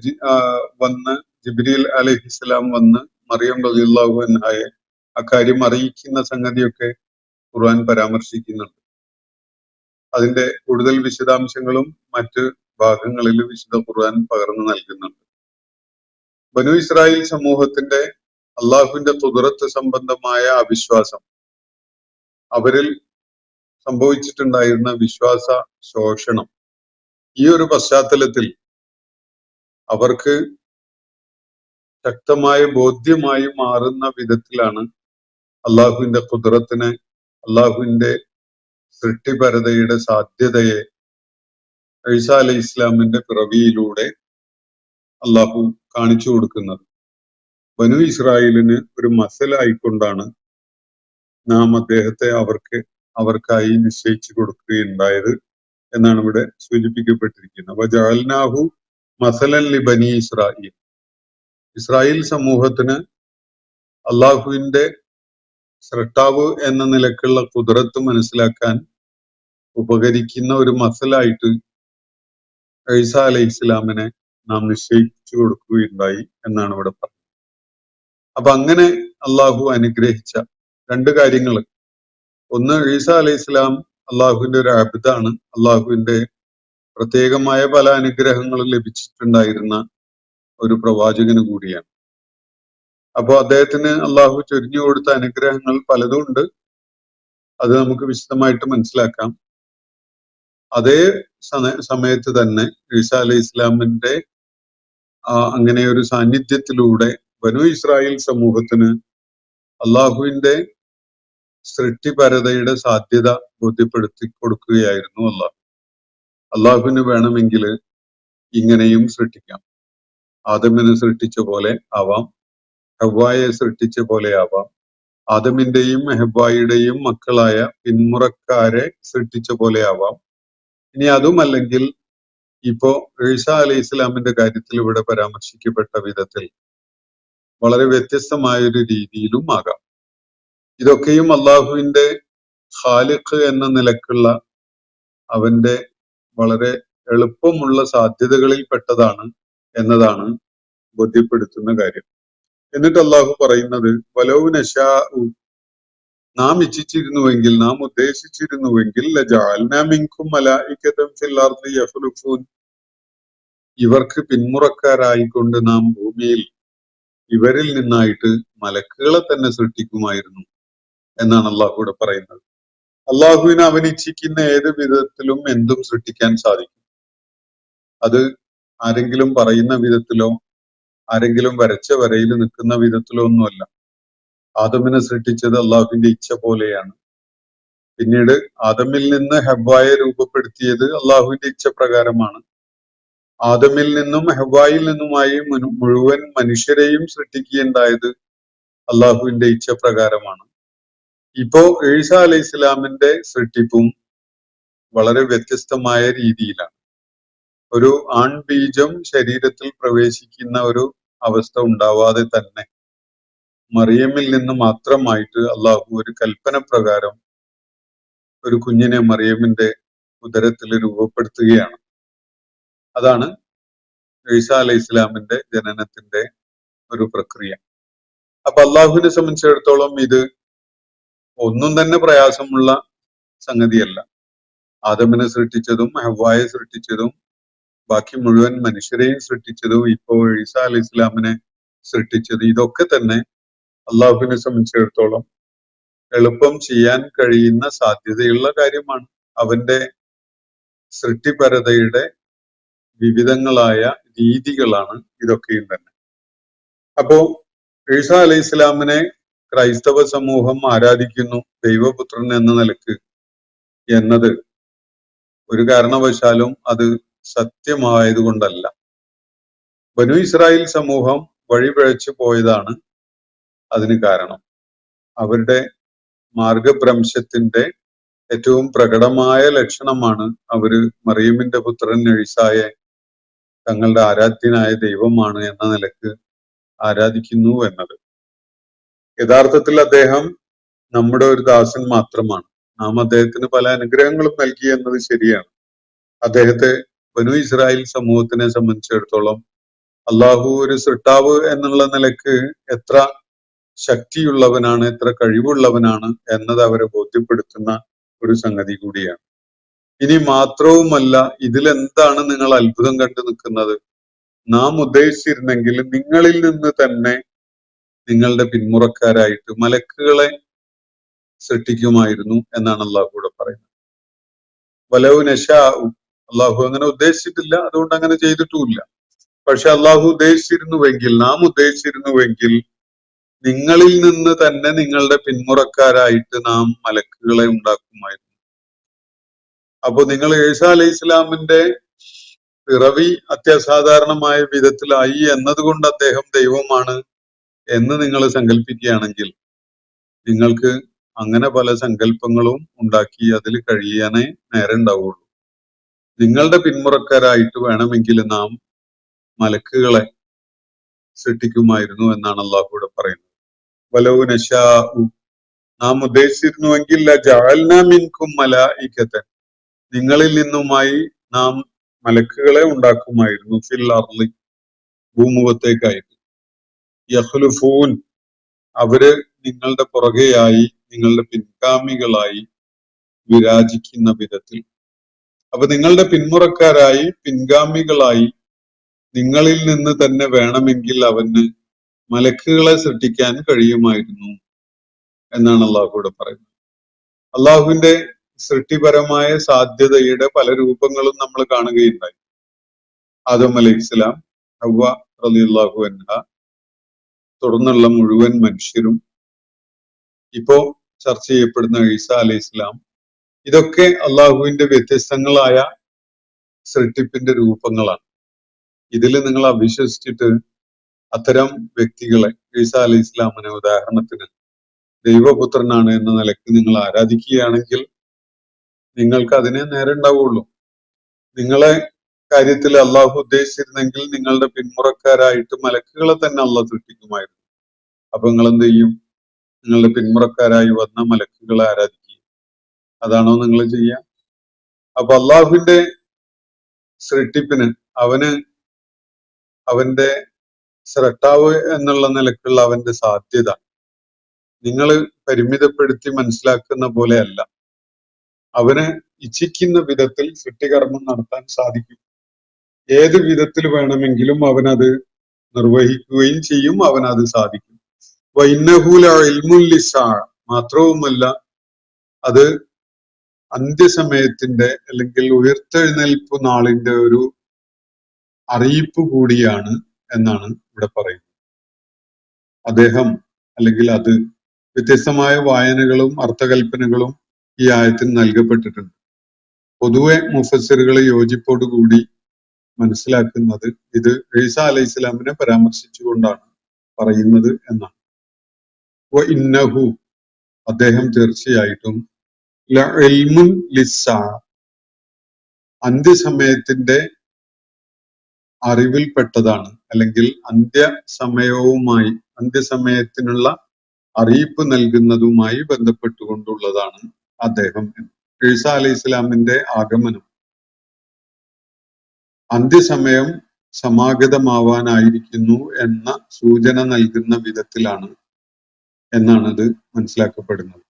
വന്ന് ജിബ്രീൽ അലൈഹിസ്സലാം വന്ന് മറിയം റളിയല്ലാഹു അൻഹയെ അക്കാര്യം അറിയിക്കുന്ന സംഗതിയൊക്കെ ഖുർആൻ പരാമർശിക്കുന്നുണ്ട്. അതിന്റെ കൂടുതൽ വിശദാംശങ്ങളും മറ്റ് ഭാഗങ്ങളിൽ വിശുദ്ധ ഖുർആൻ പകർന്നു നൽകുന്നുണ്ട്. ബനു ഇസ്രായേൽ സമൂഹത്തിന്റെ അള്ളാഹുവിന്റെ ഖുദ്റത്ത് സംബന്ധമായ അവിശ്വാസം, അവരിൽ സംഭവിച്ചിട്ടുണ്ടായിരുന്ന വിശ്വാസ ശോഷണം, ഈ ഒരു പശ്ചാത്തലത്തിൽ അവർക്ക് ശക്തമായ ബോധ്യമായി മാറുന്ന വിധത്തിലാണ് അള്ളാഹുവിന്റെ ഖുദ്റത്തിനെ, അള്ളാഹുവിന്റെ സൃഷ്ടിപരതയുടെ സാധ്യതയെ ഈസാ അലൈഹി ഇസ്ലാമിന്റെ പിറവിയിലൂടെ അള്ളാഹു കാണിച്ചു കൊടുക്കുന്നത്. ബനു ഇസ്രായേലിന് ഒരു മസലായിക്കൊണ്ടാണ് നാം അദ്ദേഹത്തെ അവർക്കായി നിശ്ചയിച്ചു കൊടുക്കുകയുണ്ടായത് എന്നാണ് ഇവിടെ സൂചിപ്പിക്കപ്പെട്ടിരിക്കുന്നത്. വജഅൽനാഹു മസലൻ ലി ബനി ഇസ്രായേൽ, ഇസ്രായേൽ സമൂഹത്തിന് അള്ളാഹുവിന്റെ സൃഷ്ടാവ് എന്ന നിലക്കുള്ള ഖുദ്റത്ത് മനസ്സിലാക്കാൻ ഉപകരിക്കുന്ന ഒരു മസലായിട്ട് ഈസാ അലൈഹി ഇസ്ലാമിനെ നാം നിശ്ചയിച്ചു കൊടുക്കുകയുണ്ടായി എന്നാണ് ഇവിടെ പറയുന്നത്. അപ്പൊ അങ്ങനെ അള്ളാഹു അനുഗ്രഹിച്ച രണ്ട് കാര്യങ്ങൾ, ഒന്ന് ഈസാ അലൈഹി ഇസ്ലാം അള്ളാഹുവിന്റെ ഒരു അബ്ദാണ്, അള്ളാഹുവിന്റെ പ്രത്യേകമായ പല അനുഗ്രഹങ്ങളും ലഭിച്ചിട്ടുണ്ടായിരുന്ന ഒരു പ്രവാചകന് കൂടിയാണ്. അപ്പോ അദ്ദേഹത്തിന് അള്ളാഹു ചൊരിഞ്ഞു കൊടുത്ത അനുഗ്രഹങ്ങൾ പലതും ഉണ്ട്, അത് നമുക്ക് വിശദമായിട്ട് മനസ്സിലാക്കാം. അതേ സമയത്ത് തന്നെ ഈസാ അലൈഹി ഇസ്ലാമിന്റെ അങ്ങനെ ഒരു സാന്നിധ്യത്തിലൂടെ ബനു ഇസ്രായേൽ സമൂഹത്തിന് അള്ളാഹുവിന്റെ സൃഷ്ടിപരതയുടെ സാധ്യത ബോധ്യപ്പെടുത്തി കൊടുക്കുകയായിരുന്നു അള്ളാഹു. അള്ളാഹുവിന് വേണമെങ്കിൽ ഇങ്ങനെയും സൃഷ്ടിക്കാം. ആദമിനെ സൃഷ്ടിച്ച പോലെ ആവാം, ഹവ്വായെ സൃഷ്ടിച്ച പോലെ ആവാം, ആദമിന്റെയും ഹവ്വായുടെയും മക്കളായ പിന്മുറക്കാരെ സൃഷ്ടിച്ച പോലെ ആവാം. ഇനി അതുമല്ലെങ്കിൽ ഇപ്പോ ഈസാ അലൈഹി ഇസ്ലാമിന്റെ കാര്യത്തിൽ ഇവിടെ പരാമർശിക്കപ്പെട്ട വിധത്തിൽ വളരെ വ്യത്യസ്തമായ ഒരു രീതിയിലും ആകാം. ഇതൊക്കെയും അള്ളാഹുവിന്റെ ഖാലിഖ് എന്ന നിലക്കുള്ള അവന്റെ വളരെ എളുപ്പമുള്ള സാധ്യതകളിൽ പെട്ടതാണ് എന്നതാണ് ബോധ്യപ്പെടുത്തുന്ന കാര്യം. എന്നിട്ട് അള്ളാഹു പറയുന്നത് വലൗ നശാഉ, നാം ഇച്ഛിച്ചിരുന്നുവെങ്കിൽ, നാം ഉദ്ദേശിച്ചിരുന്നുവെങ്കിൽ ലജഅൽനാ മിൻകും മലായികതൻ ഫിൽ അർദി യഖ്ലുഫൂൻ, ഇവർക്ക് പിന്മുറക്കാരായിക്കൊണ്ട് നാം ഭൂമിയിൽ ഇവരിൽ നിന്നായിട്ട് മലക്കുകളെ തന്നെ സൃഷ്ടിക്കുമായിരുന്നു എന്നാണ് അള്ളാഹു ഇവിടെ പറയുന്നത്. അള്ളാഹുവിന് അവൻ ഇച്ഛിക്കുന്ന ഏത് വിധത്തിലും എന്തും സൃഷ്ടിക്കാൻ സാധിക്കും. അത് ആരെങ്കിലും പറയുന്ന വിധത്തിലോ ആരെങ്കിലും വരച്ച വരയിൽ നിൽക്കുന്ന വിധത്തിലോ ഒന്നുമല്ല. ആദമിനെ സൃഷ്ടിച്ചത് അള്ളാഹുവിന്റെ ഇച്ഛ പോലെയാണ്. പിന്നീട് ആദമിൽ നിന്ന് ഹവ്വായെ രൂപപ്പെടുത്തിയത് അള്ളാഹുവിന്റെ ഇച്ഛ പ്രകാരമാണ്. ആദമിൽ നിന്നും ഹവ്വായിൽ നിന്നുമായി മുഴുവൻ മനുഷ്യരെയും സൃഷ്ടിക്കുകയുണ്ടായത് അള്ളാഹുവിന്റെ ഇച്ഛ പ്രകാരമാണ്. ഇപ്പോ ഈസാ അലൈഹി ഇസ്ലാമിന്റെ സൃഷ്ടിപ്പും വളരെ വ്യത്യസ്തമായ രീതിയിലാണ്. ഒരു ആൺബീജം ശരീരത്തിൽ പ്രവേശിക്കുന്ന ഒരു അവസ്ഥ ഉണ്ടാവാതെ തന്നെ മറിയമിൽ നിന്ന് മാത്രമായിട്ട് അള്ളാഹു ഒരു കൽപ്പന പ്രകാരം ഒരു കുഞ്ഞിനെ മറിയമിന്റെ ഉദരത്തിൽ രൂപപ്പെടുത്തുകയാണ്. അതാണ് ഈസാ അലൈഹി ഇസ്ലാമിന്റെ ജനനത്തിന്റെ ഒരു പ്രക്രിയ. അപ്പൊ അള്ളാഹുവിനെ സംബന്ധിച്ചിടത്തോളം ഇത് ഒന്നും തന്നെ പ്രയാസമുള്ള സംഗതിയല്ല. ആദമിനെ സൃഷ്ടിച്ചതും ഹവ്വായെ സൃഷ്ടിച്ചതും ബാക്കി മുഴുവൻ മനുഷ്യരെയും സൃഷ്ടിച്ചതും ഇപ്പോൾ ഈസാ അലൈഹി ഇസ്ലാമിനെ സൃഷ്ടിച്ചത്, ഇതൊക്കെ തന്നെ അള്ളാഹുവിനെ സംബന്ധിച്ചിടത്തോളം എളുപ്പം ചെയ്യാൻ കഴിയുന്ന സാധ്യതയുള്ള കാര്യമാണ്. അവന്റെ സൃഷ്ടിപരതയുടെ വിവിധങ്ങളായ രീതികളാണ് ഇതൊക്കെയും തന്നെ. അപ്പോ ഈസാ അലൈഹി ഇസ്ലാമിനെ ക്രൈസ്തവ സമൂഹം ആരാധിക്കുന്നു ദൈവപുത്രൻ എന്ന നിലക്ക് എന്നത് ഒരു കാരണവശാലും അത് സത്യമായതുകൊണ്ടല്ല. ബനു ഇസ്രായേൽ സമൂഹം വഴിപിഴച്ചു പോയതാണ് അതിന് കാരണം. അവരുടെ മാർഗഭ്രംശത്തിന്റെ ഏറ്റവും പ്രകടമായ ലക്ഷണമാണ് അവര് മറിയമിന്റെ പുത്രൻ ഈസായെ തങ്ങളുടെ ആരാധ്യനായ ദൈവമാണ് എന്ന നിലക്ക് ആരാധിക്കുന്നു എന്നത്. യഥാർത്ഥത്തിൽ അദ്ദേഹം നമ്മുടെ ഒരു ദാസൻ മാത്രമാണ്. നാം അദ്ദേഹത്തിന് പല അനുഗ്രഹങ്ങളും നൽകി എന്നത് ശരിയാണ്. അദ്ദേഹത്തെ ബനു ഇസ്രായേൽ സമൂഹത്തിനെ സംബന്ധിച്ചിടത്തോളം അള്ളാഹു ഒരു സൃഷ്ടാവ് എന്നുള്ള നിലക്ക് എത്ര ശക്തിയുള്ളവനാണ്, എത്ര കഴിവുള്ളവനാണ് എന്നത് അവരെ ബോധ്യപ്പെടുത്തുന്ന ഒരു സംഗതി കൂടിയാണ്. ഇനി മാത്രവുമല്ല, ഇതിലെന്താണ് നിങ്ങൾ അത്ഭുതം കണ്ടു നിൽക്കുന്നത്? നാം ഉദ്ദേശിച്ചിരുന്നെങ്കിൽ നിങ്ങളിൽ നിന്ന് തന്നെ നിങ്ങളുടെ പിന്മുറക്കാരായിട്ട് മലക്കുകളെ സൃഷ്ടിക്കുമായിരുന്നു എന്നാണ് അള്ളാഹു കൂടെ പറയുന്നത്. വലൗ നശാഉ, അള്ളാഹു അങ്ങനെ ഉദ്ദേശിച്ചിട്ടില്ല, അതുകൊണ്ട് അങ്ങനെ ചെയ്തിട്ടുമില്ല. പക്ഷെ അള്ളാഹു ഉദ്ദേശിച്ചിരുന്നുവെങ്കിൽ, നാം ഉദ്ദേശിച്ചിരുന്നുവെങ്കിൽ നിങ്ങളിൽ നിന്ന് തന്നെ നിങ്ങളുടെ പിന്മുറക്കാരായിട്ട് നാം മലക്കുകളെ ഉണ്ടാക്കുമായിരുന്നു. അപ്പൊ നിങ്ങൾ ഈസാ അലൈഹി ഇസ്ലാമിന്റെ പിറവി അത്യസാധാരണമായ വിധത്തിലായി എന്നതുകൊണ്ട് അദ്ദേഹം ദൈവമാണ് എന്ന് നിങ്ങൾ സങ്കല്പിക്കുകയാണെങ്കിൽ നിങ്ങൾക്ക് അങ്ങനെ പല സങ്കല്പങ്ങളും ഉണ്ടാക്കി അതിൽ കഴിയാനേ നേരം ഉണ്ടാവുള്ളൂ. നിങ്ങളുടെ പിന്മുറക്കാരായിട്ട് വേണമെങ്കിൽ നാം മലക്കുകളെ സൃഷ്ടിക്കുമായിരുന്നു എന്നാണ് അള്ളാഹു ഇവിടെ പറയുന്നത്. വലൗ നശാഉ, നാം ഉദ്ദേശിച്ചിരുന്നുവെങ്കിൽ ലജഅൽനാ മിൻകും മലായികതൻ, നിങ്ങളിൽ നിന്നുമായി നാം മലക്കുകളെ ഉണ്ടാക്കുമായിരുന്നു. ഫിൽ അർളി, ഭൂമുഖത്തേക്കായിട്ട്. യഖ്ലുഫൂൻ, അവര് നിങ്ങളുടെ പുറകെയായി, നിങ്ങളുടെ പിൻഗാമികളായി വിരാജിക്കുന്ന വിധത്തിൽ. അപ്പൊ നിങ്ങളുടെ പിന്മുറക്കാരായി, പിൻഗാമികളായി നിങ്ങളിൽ നിന്ന് തന്നെ വേണമെങ്കിൽ അവന് മലക്കുകളെ സൃഷ്ടിക്കാൻ കഴിയുമായിരുന്നു എന്നാണ് അള്ളാഹു ഇവിടെ പറയുന്നത്. അള്ളാഹുവിന്റെ സൃഷ്ടിപരമായ സാധ്യതയുടെ പല രൂപങ്ങളും നമ്മൾ കാണുകയുണ്ടായി. ആദം അലൈഹി ഇസ്ലാം, ഹവ്വ റളിയല്ലാഹു അൻഹ, തുടർന്നുള്ള മുഴുവൻ മനുഷ്യരും, ഇപ്പോ ചർച്ച ചെയ്യപ്പെടുന്ന ഈസാ അലൈഹി ഇസ്ലാം, ഇതൊക്കെ അള്ളാഹുവിന്റെ വ്യത്യസ്തങ്ങളായ സൃഷ്ടിപ്പിന്റെ രൂപങ്ങളാണ്. ഇതിൽ നിങ്ങൾ അവിശ്വസിച്ചിട്ട് അത്തരം വ്യക്തികളെ, ഈസാ അലൈഹി ഇസ്ലാമിനെ ഉദാഹരണത്തിന് ദൈവപുത്രനാണ് എന്ന നിലയ്ക്ക് നിങ്ങൾ ആരാധിക്കുകയാണെങ്കിൽ നിങ്ങൾക്ക് അതിനെ നേരെ ഉണ്ടാവുള്ളൂ. നിങ്ങളെ കാര്യത്തിൽ അള്ളാഹു ഉദ്ദേശിച്ചിരുന്നെങ്കിൽ നിങ്ങളുടെ പിന്മുറക്കാരായിട്ട് മലക്കുകളെ തന്നെ അള്ളാഹ് സൃഷ്ടിക്കുമായിരുന്നു. അപ്പൊ നിങ്ങൾ എന്ത് ചെയ്യും? നിങ്ങളുടെ പിന്മുറക്കാരായി വന്ന മലക്കുകളെ ആരാധിക്കുക. അതാണോ നിങ്ങൾ ചെയ്യുക? അപ്പൊ അള്ളാഹുവിന്റെ സൃഷ്ടിപ്പിന്, അവന്റെ സ്രഷ്ടാവ് എന്നുള്ള നിലക്കുള്ള അവന്റെ സാധ്യത നിങ്ങൾ പരിമിതപ്പെടുത്തി മനസ്സിലാക്കുന്ന പോലെ അല്ല. അവന് ഇച്ഛിക്കുന്ന വിധത്തിൽ സൃഷ്ടികർമ്മം നടത്താൻ സാധിക്കും. ഏത് വിധത്തിൽ വേണമെങ്കിലും അവനത് നിർവഹിക്കുകയും ചെയ്യും, അവനത് സാധിക്കും. വഇന്നഹു ലഇൽമുൻ ലിസ്സാഅ, മാത്രവുമല്ല അത് അന്ത്യസമയത്തിന്റെ അല്ലെങ്കിൽ ഉയർത്തെഴുന്നേൽപ്പ് നാളിന്റെ ഒരു അറിയിപ്പ് കൂടിയാണ് എന്നാണ് ഇവിടെ പറയുന്നത്. അദ്ദേഹം അല്ലെങ്കിൽ അത്, വ്യത്യസ്തമായ വായനകളും അർത്ഥകൽപ്പനകളും ഈ ആയത്തിന് നൽകപ്പെട്ടിട്ടുണ്ട്. പൊതുവെ മുഫസ്സിറുകൾ യോജിപ്പോടുകൂടി മനസ്സിലാക്കുന്നത് ഇത് ഈസാ അലൈഹി ഇസ്ലാമിനെ പരാമർശിച്ചുകൊണ്ടാണ് പറയുന്നത് എന്നാണ്. ഇന്നഹു, അദ്ദേഹം തീർച്ചയായിട്ടും ലഇൽമുൻ ലിസ്സാഅ, അന്ത്യസമയത്തിന്റെ അറിവിൽപ്പെട്ടതാണ്, അല്ലെങ്കിൽ അന്ത്യസമയവുമായി അന്ത്യസമയത്തിനുള്ള അറിയിപ്പ് നൽകുന്നതുമായി ബന്ധപ്പെട്ടുകൊണ്ടുള്ളതാണ് അദ്ദേഹം. ഈസാ അലൈഹി ഇസ്ലാമിന്റെ ആഗമനം അന്ത്യസമയം സമാഗതമാവാനായിരിക്കുന്നു എന്ന സൂചന നൽകുന്ന വിധത്തിലാണ് എന്നാണ് ഇത് മനസ്സിലാക്കപ്പെടുന്നത്.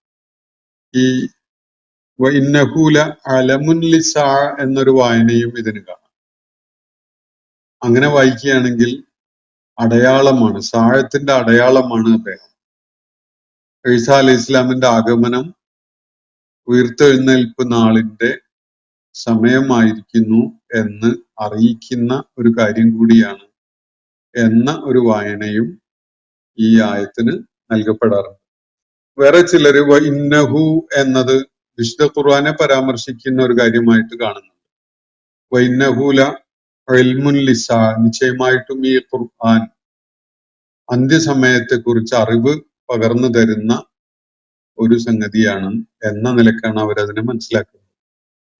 ഈ ഇന്നഹൂല അലമുൻ ലിസാ എന്നൊരു വായനയും ഇതിന് കാണാം. അങ്ങനെ വായിക്കുകയാണെങ്കിൽ അടയാളമാണ്, സാഴത്തിന്റെ അടയാളമാണ് അദ്ദേഹം. ഈസാ അലൈഹി ഇസ്ലാമിന്റെ ആഗമനം ഉയർത്തെഴുന്നേൽപ്പ് നാളിന്റെ സമയമായിരിക്കുന്നു എന്ന് അറിയിക്കുന്ന ഒരു കാര്യം കൂടിയാണ് എന്ന ഒരു വായനയും ഈ ആയത്തിന് നൽകപ്പെടാറുണ്ട്. വേറെ ചിലര് ഇന്നഹു എന്നത് വിശുദ്ധ ഖുർആനെ പരാമർശിക്കുന്ന ഒരു കാര്യമായിട്ട് കാണുന്നുണ്ട്. വൈന്നഹൂല ഇൽമുൻ ലിസാ, നിശ്ചയമായിട്ടും ഈ ഖുർആൻ അന്ത്യസമയത്തെ കുറിച്ച് അറിവ് പകർന്നു തരുന്ന ഒരു സംഗതിയാണ് എന്ന നിലക്കാണ് അവരതിനെ മനസ്സിലാക്കുന്നത്.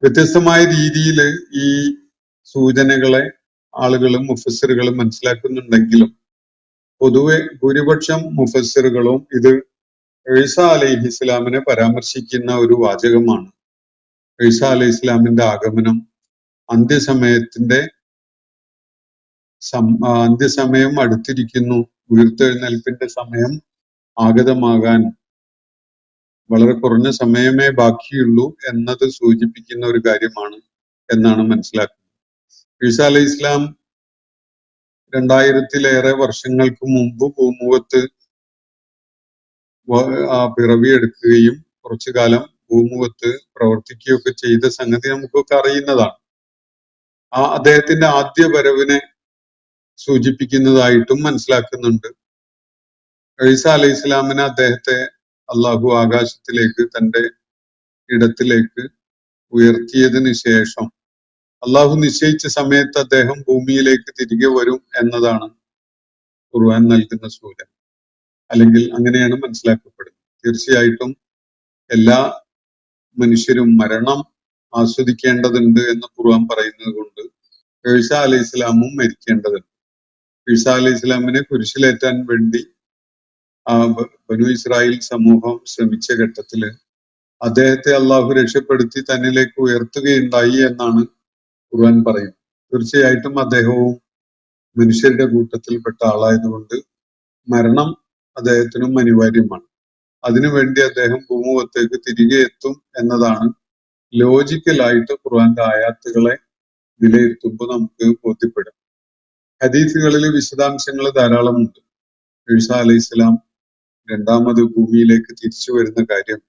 വ്യത്യസ്തമായ രീതിയിൽ ഈ സൂചനകളെ ആളുകളും മുഫസ്സിറുകളും മനസ്സിലാക്കുന്നുണ്ടെങ്കിലും പൊതുവെ ഭൂരിപക്ഷം മുഫസ്സിറുകളും ഇത് ഈസാ അലൈഹി ഇസ്ലാമിനെ പരാമർശിക്കുന്ന ഒരു വാചകമാണ്. ഈസാ അലൈഹി ഇസ്ലാമിന്റെ ആഗമനം അന്ത്യസമയം അടുത്തിരിക്കുന്നു, ഉയർത്തെഴുന്നേൽപ്പിന്റെ സമയം ആഗതമാകാൻ വളരെ കുറഞ്ഞ സമയമേ ബാക്കിയുള്ളൂ എന്നത് സൂചിപ്പിക്കുന്ന ഒരു കാര്യമാണ് എന്നാണ് മനസ്സിലാക്കുന്നത്. ഈസാ അലൈഹി ഇസ്ലാം 2000-ലേറെ വർഷങ്ങൾക്ക് മുമ്പ് ഭൂമുഖത്ത് പിറവിയെടുക്കുകയും കുറച്ചു കാലം ഭൂമുഖത്ത് പ്രവർത്തിക്കുകയൊക്കെ ചെയ്ത സംഗതി നമുക്കൊക്കെ അറിയുന്നതാണ്. അദ്ദേഹത്തിന്റെ ആദ്യ വരവിനെ സൂചിപ്പിക്കുന്നതായിട്ടും മനസ്സിലാക്കുന്നുണ്ട്. ഈസാ അലൈഹി ഇസ്ലാമിനെ അദ്ദേഹത്തെ അള്ളാഹു ആകാശത്തിലേക്ക്, തന്റെ ഇടത്തിലേക്ക് ഉയർത്തിയതിനു ശേഷം അള്ളാഹു നിശ്ചയിച്ച സമയത്ത് അദ്ദേഹം ഭൂമിയിലേക്ക് തിരികെ വരും എന്നതാണ് ഖുർആൻ നൽകുന്ന സൂചന, അല്ലെങ്കിൽ അങ്ങനെയാണ് മനസ്സിലാക്കപ്പെടുന്നത്. തീർച്ചയായിട്ടും എല്ലാ മനുഷ്യരും മരണം ആസ്വദിക്കേണ്ടതുണ്ട് എന്ന് ഖുർആൻ പറയുന്നത് കൊണ്ട് ഈസാ അലൈഹി ഇസ്ലാമും മരിക്കേണ്ടതുണ്ട്. ഈസാ അലൈഹി ഇസ്ലാമിനെ കുരിശിലേറ്റാൻ വേണ്ടി ബനു ഇസ്രായേൽ സമൂഹം ശ്രമിച്ച ഘട്ടത്തില് അദ്ദേഹത്തെ അള്ളാഹു രക്ഷപ്പെടുത്തി തന്നിലേക്ക് ഉയർത്തുകയുണ്ടായി എന്നാണ് ഖുർആൻ പറയുന്നത്. തീർച്ചയായിട്ടും അദ്ദേഹവും മനുഷ്യരുടെ കൂട്ടത്തിൽപ്പെട്ട ആളായതുകൊണ്ട് മരണം അദ്ദേഹത്തിനും അനിവാര്യമാണ്. അതിനുവേണ്ടി അദ്ദേഹം ഭൂമുഖത്തേക്ക് തിരികെ എത്തും എന്നതാണ് ലോജിക്കലായിട്ട് ഖുർആന്റെ ആയാത്തുകളെ വിലയിരുത്തുമ്പോൾ നമുക്ക് ബോധ്യപ്പെടും. ഹദീസുകളിൽ വിശദാംശങ്ങൾ ധാരാളമുണ്ട്. ഈസാ അലൈഹി ഇസ്ലാം രണ്ടാമത് ഭൂമിയിലേക്ക് തിരിച്ചു വരുന്ന കാര്യം,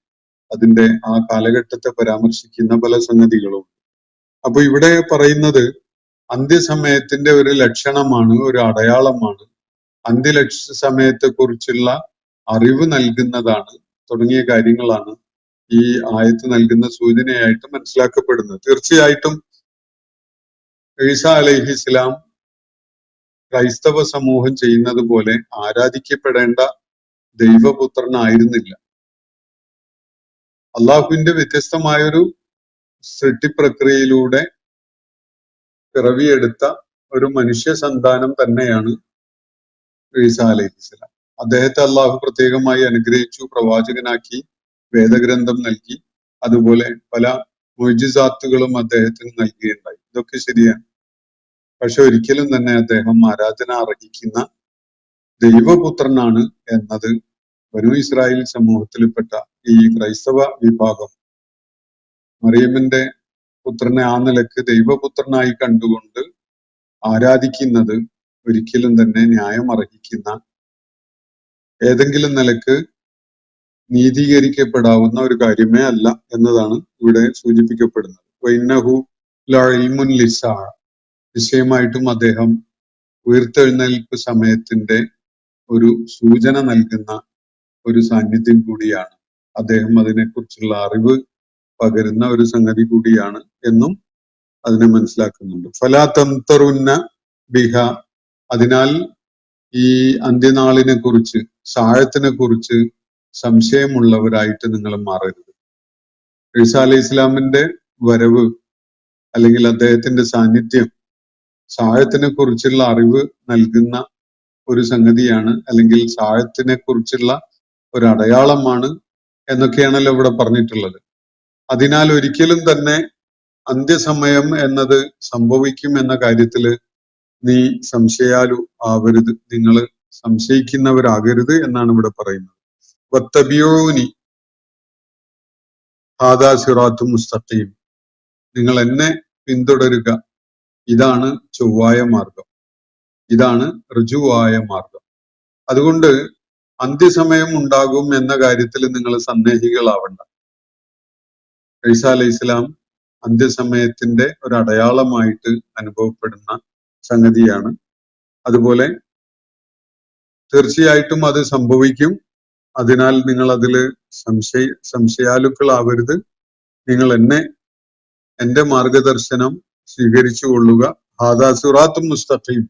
അതിന്റെ ആ കാലഘട്ടത്തെ പരാമർശിക്കുന്ന പല സംഗതികളും. അപ്പൊ ഇവിടെ പറയുന്നത് അന്ത്യസമയത്തിന്റെ ഒരു ലക്ഷണമാണ്, ഒരു അടയാളമാണ്, സമയത്തെ കുറിച്ചുള്ള അറിവ് നൽകുന്നതാണ് തുടങ്ങിയ കാര്യങ്ങളാണ് ഈ ആയത്ത് നൽകുന്ന സൂചനയായിട്ട് മനസ്സിലാക്കപ്പെടുന്നത്. തീർച്ചയായിട്ടും ഈസാ അലൈഹി ഇസ്ലാം ക്രൈസ്തവ സമൂഹം ചെയ്യുന്നത് പോലെ ആരാധിക്കപ്പെടേണ്ട ദൈവപുത്രനായിരുന്നില്ല. അള്ളാഹുവിന്റെ വ്യത്യസ്തമായൊരു സൃഷ്ടിപ്രക്രിയയിലൂടെ പിറവിയെടുത്ത ഒരു മനുഷ്യ സന്താനം തന്നെയാണ് ഈസാ അലൈഹി ഇസ്ലാം. അദ്ദേഹത്തെ അള്ളാഹു പ്രത്യേകമായി അനുഗ്രഹിച്ചു, പ്രവാചകനാക്കി, വേദഗ്രന്ഥം നൽകി, അതുപോലെ പല മുഅ്ജിസാത്തുകളും അദ്ദേഹത്തിന് നൽകുകയുണ്ടായി. ഇതൊക്കെ ശരിയാണ്. പക്ഷെ ഒരിക്കലും തന്നെ അദ്ദേഹം ആരാധന അർഹിക്കുന്ന ദൈവപുത്രനാണ് എന്നത് ബനൂ ഇസ്രായേൽ സമൂഹത്തിൽപ്പെട്ട ഈ ക്രൈസ്തവ വിഭാഗം മറിയമിന്റെ പുത്രനെ ആ നിലക്ക് ദൈവപുത്രനായി കണ്ടുകൊണ്ട് ആരാധിക്കുന്നത് ഒരിക്കലും തന്നെ ന്യായം അർഹിക്കുന്ന, ഏതെങ്കിലും നിലക്ക് നീതീകരിക്കപ്പെടാവുന്ന ഒരു കാര്യമേ അല്ല എന്നതാണ് ഇവിടെ സൂചിപ്പിക്കപ്പെടുന്നത്. വൈന്നഹു ലഇൽമുൻ ലിസാ, നിശ്ചയമായിട്ടും അദ്ദേഹം ഉയർത്തെഴുന്നേൽപ്പ് സമയത്തിന്റെ ഒരു സൂചന നൽകുന്ന ഒരു സാന്നിധ്യം കൂടിയാണ്. അദ്ദേഹം അതിനെക്കുറിച്ചുള്ള അറിവ് പകരുന്ന ഒരു സംഗതി കൂടിയാണ് എന്നും അതിനെ മനസ്സിലാക്കുന്നുണ്ട്. ഫലാ തംതറുന്ന ബിഹ, അതിനാൽ ഈ അന്ത്യനാളിനെ കുറിച്ച്, സാഴത്തിനെ കുറിച്ച് സംശയമുള്ളവരായിട്ട് നിങ്ങൾ മാറരുത്. ഈസാ അലൈഹി ഇസ്ലാമിന്റെ വരവ് അല്ലെങ്കിൽ അദ്ദേഹത്തിന്റെ സാന്നിധ്യം സാഴത്തിനെ കുറിച്ചുള്ള അറിവ് നൽകുന്ന ഒരു സംഗതിയാണ്, അല്ലെങ്കിൽ സാഴത്തിനെ കുറിച്ചുള്ള ഒരു അടയാളമാണ് എന്നൊക്കെയാണല്ലോ ഇവിടെ പറഞ്ഞിട്ടുള്ളത്. അതിനാൽ ഒരിക്കലും തന്നെ അന്ത്യസമയം എന്നത് സംഭവിക്കും എന്ന കാര്യത്തില് നീ സംശയാലു ആവരുത്, നിങ്ങൾ സംശയിക്കുന്നവരാകരുത് എന്നാണ് ഇവിടെ പറയുന്നത്. വത്തബിഊനി ഹാദാ സിറാത്തും മുസ്തഖീം, നിങ്ങൾ എന്നെ പിന്തുടരുക, ഇതാണ് ചൊവ്വായ മാർഗം, ഇതാണ് ഋജുവായ മാർഗം. അതുകൊണ്ട് അന്ത്യസമയം ഉണ്ടാകും എന്ന കാര്യത്തിൽ നിങ്ങൾ സന്ദേഹികളാവണ്ട. ഈസാ അലൈഹി ഇസ്ലാം അന്ത്യസമയത്തിന്റെ ഒരു അടയാളമായിട്ട് അനുഭവപ്പെടുന്ന സംഗതിയാണ്. അതുപോലെ തീർച്ചയായിട്ടും അത് സംഭവിക്കും. അതിനാൽ നിങ്ങൾ അതിൽ സംശയാലുക്കളാവരുത്. നിങ്ങൾ എന്റെ മാർഗദർശനം സ്വീകരിച്ചു കൊള്ളുക. ഹാദാ സിറാത്തും മുസ്തഖീം,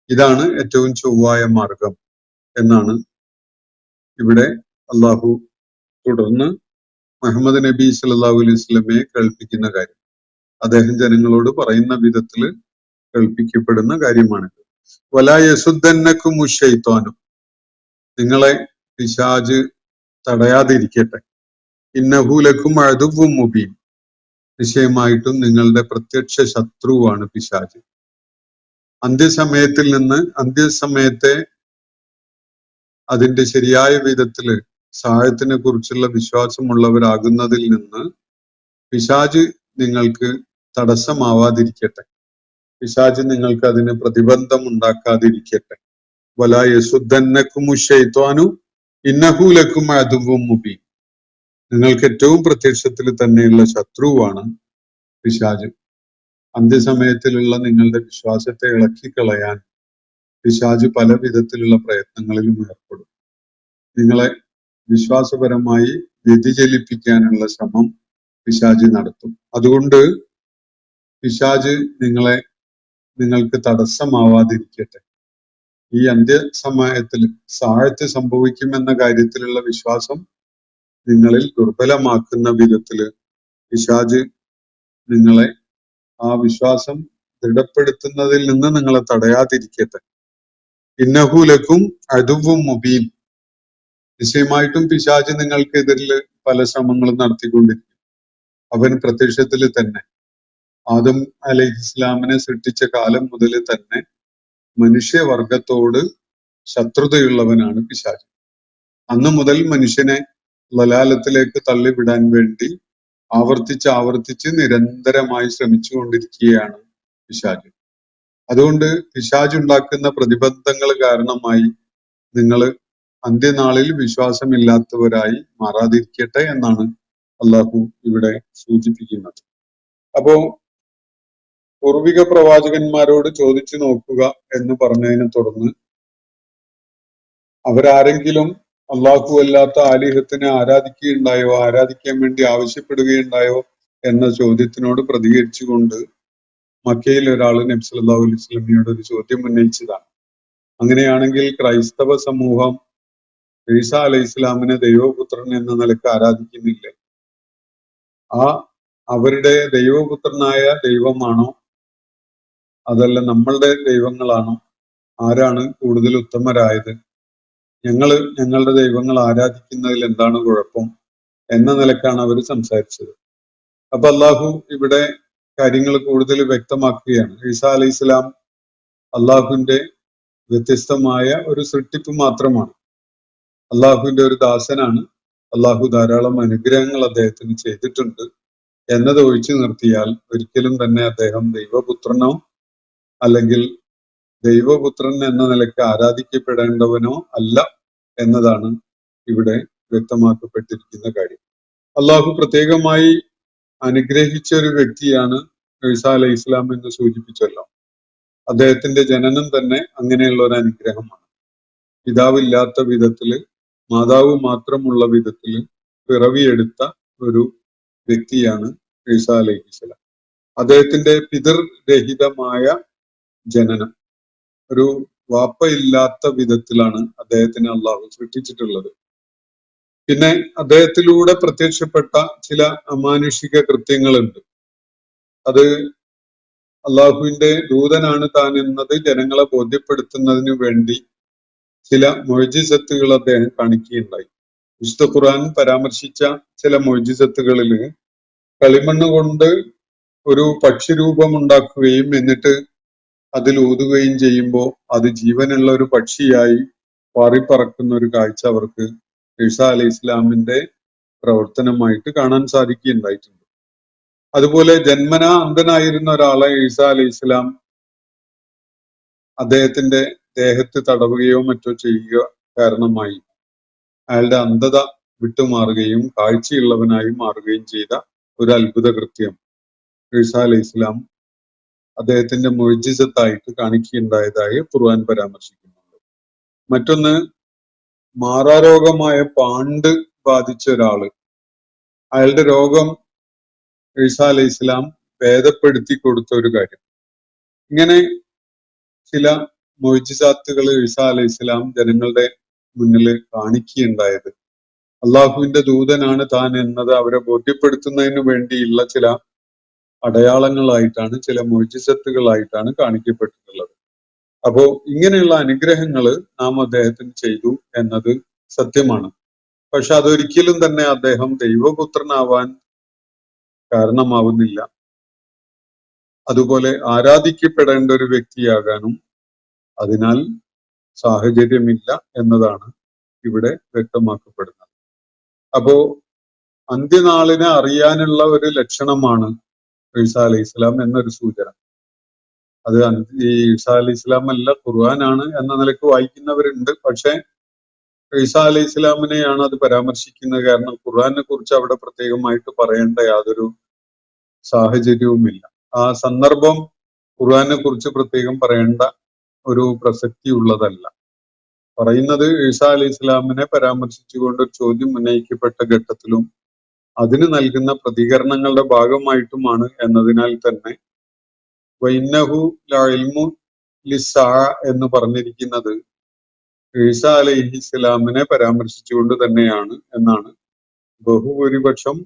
ഇതാണ് ഏറ്റവും ചൊവ്വായ മാർഗം എന്നാണ് ഇവിടെ അള്ളാഹു തുടർന്ന് മുഹമ്മദ് നബി സല്ലല്ലാഹു അലൈഹി വസല്ലമയെ കേൾപ്പിക്കുന്ന കാര്യം. അദ്ദേഹം ജനങ്ങളോട് പറയുന്ന വിധത്തിൽ കേൾപ്പിക്കപ്പെടുന്ന കാര്യമാണിത്. വലാ യസുദ്ദന്നകും ശൈത്വാനും, നിങ്ങളെ പിശാച് തടയാതിരിക്കട്ടെ. ഇന്നഹു ലക്കും അദുവ്വും മുബീൻ, നിശ്ചയമായിട്ടും നിങ്ങളുടെ പ്രത്യക്ഷ ശത്രുവാണ് പിശാച്. അന്ത്യസമയത്തെ അതിന്റെ ശരിയായ വിധത്തില് സാഴത്തിനെ കുറിച്ചുള്ള വിശ്വാസമുള്ളവരാകുന്നതിൽ നിന്ന് പിശാച് നിങ്ങൾക്ക് തടസ്സമാവാതിരിക്കട്ടെ. പിശാച് നിങ്ങൾക്ക് അതിന് പ്രതിബന്ധം ഉണ്ടാക്കാതിരിക്കട്ടെ. വലാ യസുദ്ദന്നകും ശൈത്വാനു ഇന്നഹു ലക്കും അദുവ്വും മുബീൻ, നിങ്ങൾക്ക് ഏറ്റവും പ്രത്യക്ഷത്തിൽ തന്നെയുള്ള ശത്രുവാണ് പിശാച്. അന്ത്യസമയത്തിലുള്ള നിങ്ങളുടെ വിശ്വാസത്തെ ഇളക്കിക്കളയാൻ പിശാച് പല വിധത്തിലുള്ള പ്രയത്നങ്ങളിലും ഏർപ്പെടും. നിങ്ങളെ വിശ്വാസപരമായി വ്യതിചലിപ്പിക്കാനുള്ള ശ്രമം പിശാച് നടത്തും. അതുകൊണ്ട് പിശാച് നിങ്ങൾക്ക് തടസ്സമാവാതിരിക്കട്ടെ. ഈ അന്ത്യസമയത്തിൽ സാഴത്ത് സംഭവിക്കുമെന്ന കാര്യത്തിലുള്ള വിശ്വാസം നിങ്ങളിൽ ദുർബലമാക്കുന്ന വിധത്തില് പിശാച് നിങ്ങളെ ആ വിശ്വാസം ദൃഢപ്പെടുത്തുന്നതിൽ നിന്ന് നിങ്ങളെ തടയാതിരിക്കട്ടെ. ഇന്നഹു ലക്കും അദുവ്വും മുബീൻ, നിശ്ചയമായിട്ടും പിശാച് നിങ്ങൾക്കെതിരിൽ പല ശ്രമങ്ങളും നടത്തിക്കൊണ്ടിരിക്കും. അവൻ പ്രത്യക്ഷത്തിൽ തന്നെ ആദം അലൈഹിസ്ലാമിനെ സൃഷ്ടിച്ച കാലം മുതൽ തന്നെ മനുഷ്യവർഗത്തോട് ശത്രുതയുള്ളവനാണ് പിശാച്. അന്ന് മുതൽ മനുഷ്യനെ ലലാലത്തിലേക്ക് തള്ളിവിടാൻ വേണ്ടി ആവർത്തിച്ച് നിരന്തരമായി ശ്രമിച്ചുകൊണ്ടിരിക്കുകയാണ് പിശാച്. അതുകൊണ്ട് പിശാച് ഉണ്ടാക്കുന്ന പ്രതിബന്ധങ്ങൾ കാരണമായി നിങ്ങൾ അന്ത്യനാളിൽ വിശ്വാസമില്ലാത്തവരായി മാറാതിരിക്കട്ടെ എന്നാണ് അള്ളാഹു ഇവിടെ സൂചിപ്പിക്കുന്നത്. അപ്പോ പൂർവിക പ്രവാചകന്മാരോട് ചോദിച്ചു നോക്കുക എന്ന് പറഞ്ഞതിനെ തുടർന്ന് അവരാരെങ്കിലും അള്ളാഹു അല്ലാത്ത ആലിഹത്തിനെ ആരാധിക്കുകയുണ്ടായോ, ആരാധിക്കാൻ വേണ്ടി ആവശ്യപ്പെടുകയുണ്ടായോ എന്ന ചോദ്യത്തിനോട് പ്രതികരിച്ചുകൊണ്ട് മക്കയിൽ ഒരാൾ നബി സല്ലല്ലാഹു അലൈഹി വസല്ലമയോട് ഒരു ചോദ്യം ഉന്നയിച്ചതാണ്. അങ്ങനെയാണെങ്കിൽ ക്രൈസ്തവ സമൂഹം ഈസാ അലൈഹി ഇസ്ലാമിനെ ദൈവപുത്രൻ എന്ന നിലക്ക് ആരാധിക്കുന്നില്ലേ? അവരുടെ ദൈവപുത്രനായ ദൈവമാണോ അതല്ല നമ്മളുടെ ദൈവങ്ങളാണോ? ആരാണ് കൂടുതൽ ഉത്തമരായത്? ഞങ്ങളുടെ ദൈവങ്ങൾ ആരാധിക്കുന്നതിൽ എന്താണ് കുഴപ്പം എന്ന നിലക്കാണ് അവർ സംസാരിച്ചത്. അപ്പൊ അള്ളാഹു ഇവിടെ കാര്യങ്ങൾ കൂടുതൽ വ്യക്തമാക്കുകയാണ്. ഈസാ അലൈഹി ഇസ്ലാം അള്ളാഹുവിന്റെ വ്യത്യസ്തമായ ഒരു സൃഷ്ടിപ്പ് മാത്രമാണ്. അള്ളാഹുവിന്റെ ഒരു ദാസനാണ്. അള്ളാഹു ധാരാളം അനുഗ്രഹങ്ങൾ അദ്ദേഹത്തിന് ചെയ്തിട്ടുണ്ട് എന്നത് ഒഴിച്ചു നിർത്തിയാൽ ഒരിക്കലും തന്നെ അദ്ദേഹം ദൈവപുത്രനോ അല്ലെങ്കിൽ ദൈവപുത്രൻ എന്ന നിലയ്ക്ക് ആരാധിക്കപ്പെടേണ്ടവനോ അല്ല എന്നതാണ് ഇവിടെ വ്യക്തമാക്കപ്പെട്ടിരിക്കുന്ന കാര്യം. അള്ളാഹു പ്രത്യേകമായി അനുഗ്രഹിച്ച ഒരു വ്യക്തിയാണ് ഈസാ അലൈഹി ഇസ്ലാം എന്ന് സൂചിപ്പിച്ചല്ലോ. അദ്ദേഹത്തിന്റെ ജനനം തന്നെ അങ്ങനെയുള്ള ഒരു അനുഗ്രഹമാണ്. പിതാവില്ലാത്ത വിധത്തില്, മാതാവ് മാത്രമുള്ള വിധത്തില് പിറവിയെടുത്ത ഒരു വ്യക്തിയാണ് ഈസാ അലൈഹി ഇസ്ലാം. അദ്ദേഹത്തിന്റെ പിതൃരഹിതമായ ജനനം, ഒരു വാപ്പയില്ലാത്ത വിധത്തിലാണ് അദ്ദേഹത്തിനെ അള്ളാഹു സൃഷ്ടിച്ചിട്ടുള്ളത്. പിന്നെ അദ്ദേഹത്തിലൂടെ പ്രത്യക്ഷപ്പെട്ട ചില അമാനുഷിക കൃത്യങ്ങളുണ്ട്. അത് അള്ളാഹുവിന്റെ ദൂതനാണ് താൻ എന്നത് ജനങ്ങളെ ബോധ്യപ്പെടുത്തുന്നതിന് വേണ്ടി ചില മുഅ്ജിസത്തുകൾ അദ്ദേഹം കാണിക്കുകയുണ്ടായി. വിശുദ്ധ ഖുർആൻ പരാമർശിച്ച ചില മുഅ്ജിസത്തുകളിൽ കളിമണ്ണ് കൊണ്ട് ഒരു പക്ഷിരൂപം ഉണ്ടാക്കുകയും എന്നിട്ട് അതിൽ ഊതുകയും ചെയ്യുമ്പോൾ അത് ജീവനുള്ള ഒരു പക്ഷിയായി പാറിപ്പറക്കുന്ന ഒരു കാഴ്ച അവർക്ക് ഈസാ അലൈഹി ഇസ്ലാമിന്റെ പ്രവർത്തനമായിട്ട് കാണാൻ സാധിക്കുകയുണ്ടായിട്ടുണ്ട്. അതുപോലെ ജന്മനാ അന്ധനായിരുന്ന ഒരാളെ ഈസാ അലൈഹി ഇസ്ലാം അദ്ദേഹത്തിന്റെ ദേഹത്ത് തടവുകയോ മറ്റോ ചെയ്യുക കാരണമായി അയാളുടെ അന്ധത വിട്ടുമാറുകയും കാഴ്ചയുള്ളവനായി മാറുകയും ചെയ്ത ഒരു അത്ഭുത കൃത്യം ഈസാ അലൈഹി ഇസ്ലാം അദ്ദേഹത്തിന്റെ മുഅ്ജിസത്തായിട്ട് കാണിക്കുകയുണ്ടായതായി ഖുർആൻ പരാമർശിക്കുന്നുണ്ട്. മറ്റൊന്ന്, മാറാരോഗമായ പാണ്ട് ബാധിച്ച ഒരാള്, അയാളുടെ രോഗം ഈസാ അലൈഹി ഇസ്ലാം ഭേദപ്പെടുത്തി കൊടുത്ത ഒരു കാര്യം. ഇങ്ങനെ ചില മുഅ്ജിസാത്തുകൾ ഈസാ അലൈഹി ഇസ്ലാം ജനങ്ങളുടെ മുന്നിൽ കാണിക്കുകയുണ്ടായത് അള്ളാഹുവിന്റെ ദൂതനാണ് താൻ എന്നത് അവരെ ബോധ്യപ്പെടുത്തുന്നതിന് വേണ്ടിയുള്ള ചില അടയാളങ്ങളായിട്ടാണ്, ചില മുഅ്ജിസത്തുകളായിട്ടാണ് കാണിക്കപ്പെട്ടിട്ടുള്ളത്. അപ്പോ ഇങ്ങനെയുള്ള അനുഗ്രഹങ്ങൾ നാം അദ്ദേഹത്തിന് ചെയ്തു എന്നത് സത്യമാണ്. പക്ഷെ അതൊരിക്കലും തന്നെ അദ്ദേഹം ദൈവപുത്രനാവാൻ കാരണമാവുന്നില്ല. അതുപോലെ ആരാധിക്കപ്പെടേണ്ട ഒരു വ്യക്തിയാകാനും അതിനാൽ സാഹചര്യമില്ല എന്നതാണ് ഇവിടെ വ്യക്തമാക്കപ്പെടുന്നത്. അപ്പോ അന്ത്യനാളിനെ അറിയാനുള്ള ഒരു ലക്ഷണമാണ് ഈസാ അലൈഹി ഇസ്ലാം എന്നൊരു സൂചന. അത് ഈ ഈസാ അലൈഹി ഇസ്ലാം അല്ല, ഖുർആനാണ് എന്ന നിലയ്ക്ക് വായിക്കുന്നവരുണ്ട്. പക്ഷെ ഈസാ അലൈഹി ഇസ്ലാമിനെയാണ് അത് പരാമർശിക്കുന്നത്. കാരണം ഖുർആനെ കുറിച്ച് അവിടെ പ്രത്യേകമായിട്ട് പറയേണ്ട യാതൊരു സാഹചര്യവുമില്ല. ആ സന്ദർഭം ഖുർആനെ കുറിച്ച് പ്രത്യേകം പറയേണ്ട ഒരു പ്രസക്തി ഉള്ളതല്ല. പറയുന്നത് ഈസാ അലൈഹി ഇസ്ലാമിനെ പരാമർശിച്ചുകൊണ്ട് ഒരു ചോദ്യം ഉന്നയിക്കപ്പെട്ട ഘട്ടത്തിലും അതിന് നൽകുന്ന പ്രതികരണങ്ങളുടെ ഭാഗമായിട്ടുമാണ് എന്നതിനാൽ തന്നെ വൈന്നഹു ലഇൽമു ലിസ്സാഅ എന്ന് പറഞ്ഞിരിക്കുന്നത് ഈസാ അലൈഹി ഇസ്ലാമിനെ പരാമർശിച്ചുകൊണ്ട് തന്നെയാണ് എന്നാണ് ബഹുഭൂരിപക്ഷം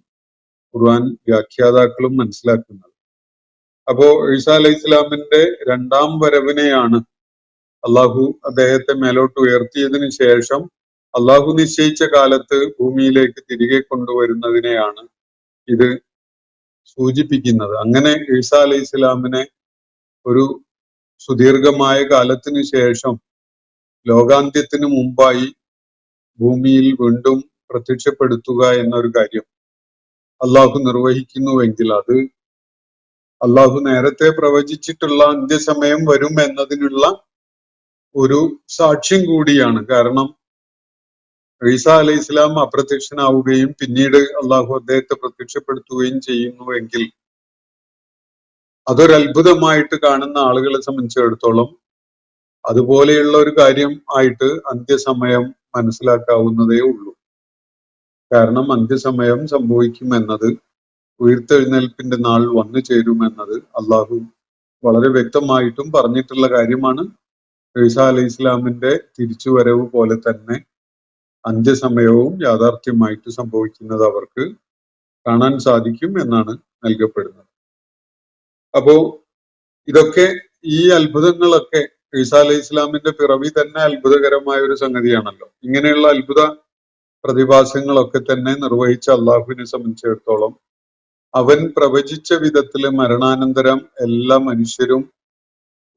ഖുർആൻ വ്യാഖ്യാതാക്കളും മനസ്സിലാക്കുന്നത്. അപ്പോ ഈസാ അലൈഹി ഇസ്ലാമിന്റെ രണ്ടാം വരവിനെയാണ് അള്ളാഹു അദ്ദേഹത്തെ മേലോട്ട് ഉയർത്തിയതിനു ശേഷം അള്ളാഹു നിശ്ചയിച്ച കാലത്ത് ഭൂമിയിലേക്ക് തിരികെ കൊണ്ടുവരുന്നതിനെയാണ് ഇത് സൂചിപ്പിക്കുന്നത്. അങ്ങനെ ഈസാ അലൈഹി ഇസ്ലാമിനെ ഒരു സുദീർഘമായ കാലത്തിനു ശേഷം ലോകാന്ത്യത്തിന് മുമ്പായി ഭൂമിയിൽ വീണ്ടും പ്രത്യക്ഷപ്പെടുത്തുക എന്നൊരു കാര്യം അള്ളാഹു നിർവഹിക്കുന്നുവെങ്കിൽ അത് അള്ളാഹു നേരത്തെ പ്രവചിച്ചിട്ടുള്ള അന്ത്യസമയം വരും എന്നതിനുള്ള ഒരു സാക്ഷ്യം കൂടിയാണ്. കാരണം ഈസാ അലൈഹി ഇസ്ലാം അപ്രത്യക്ഷനാവുകയും പിന്നീട് അള്ളാഹു അദ്ദേഹത്തെ പ്രത്യക്ഷപ്പെടുത്തുകയും ചെയ്യുന്നുവെങ്കിൽ അതൊരു അത്ഭുതമായിട്ട് കാണുന്ന ആളുകളെ സംബന്ധിച്ചിടത്തോളം അതുപോലെയുള്ള ഒരു കാര്യം ആയിട്ട് അന്ത്യസമയം മനസ്സിലാക്കാവുന്നതേ ഉള്ളൂ. കാരണം അന്ത്യസമയം സംഭവിക്കുമെന്നത്, ഉയർത്തെഴുന്നേൽപ്പിന്റെ നാൾ വന്നു ചേരുമെന്നത് അള്ളാഹു വളരെ വ്യക്തമായിട്ടും പറഞ്ഞിട്ടുള്ള കാര്യമാണ്. ഈസാ അലൈഹി ഇസ്ലാമിന്റെ തിരിച്ചുവരവ് പോലെ തന്നെ അന്ത്യസമയവും യാഥാർത്ഥ്യമായിട്ട് സംഭവിക്കുന്നത് അവർക്ക് കാണാൻ സാധിക്കും എന്നാണ് നൽകപ്പെടുന്നത്. അപ്പോ ഇതൊക്കെ, ഈ അത്ഭുതങ്ങളൊക്കെ ഈസാ അലൈഹി ഇസ്ലാമിന്റെ പിറവി തന്നെ അത്ഭുതകരമായ ഒരു സംഗതിയാണല്ലോ. ഇങ്ങനെയുള്ള അത്ഭുത പ്രതിഭാസങ്ങളൊക്കെ തന്നെ നിർവഹിച്ച അള്ളാഹുവിനെ സംബന്ധിച്ചിടത്തോളം അവൻ പ്രവചിച്ച വിധത്തില് മരണാനന്തരം എല്ലാ മനുഷ്യരും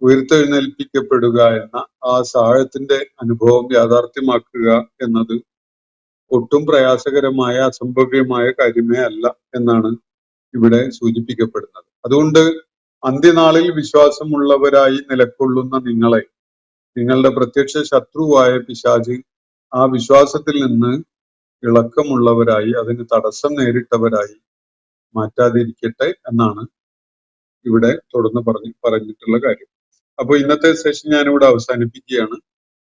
ഉയർത്തെഴുന്നേൽപ്പിക്കപ്പെടുക എന്ന ആ സാഹചര്യത്തിന്റെ അനുഭവം യാഥാർത്ഥ്യമാക്കുക എന്നത് ഒട്ടും പ്രയാസകരമായ അസംഭവ്യമായ കാര്യമേ അല്ല എന്നാണ് ഇവിടെ സൂചിപ്പിക്കപ്പെടുന്നത്. അതുകൊണ്ട് അന്ത്യനാളിൽ വിശ്വാസമുള്ളവരായി നിലകൊള്ളുന്ന നിങ്ങളെ നിങ്ങളുടെ പ്രത്യക്ഷ ശത്രുവായ പിശാച് ആ വിശ്വാസത്തിൽ നിന്ന് ഇളക്കമുള്ളവരായി, അതിന് തടസ്സം നേരിട്ടവരായി മാറ്റാതിരിക്കട്ടെ എന്നാണ് ഇവിടെ തുടർന്ന് പറഞ്ഞിട്ടുള്ള കാര്യം. അപ്പൊ ഇന്നത്തെ സെഷൻ ഞാനിവിടെ അവസാനിപ്പിക്കുകയാണ്.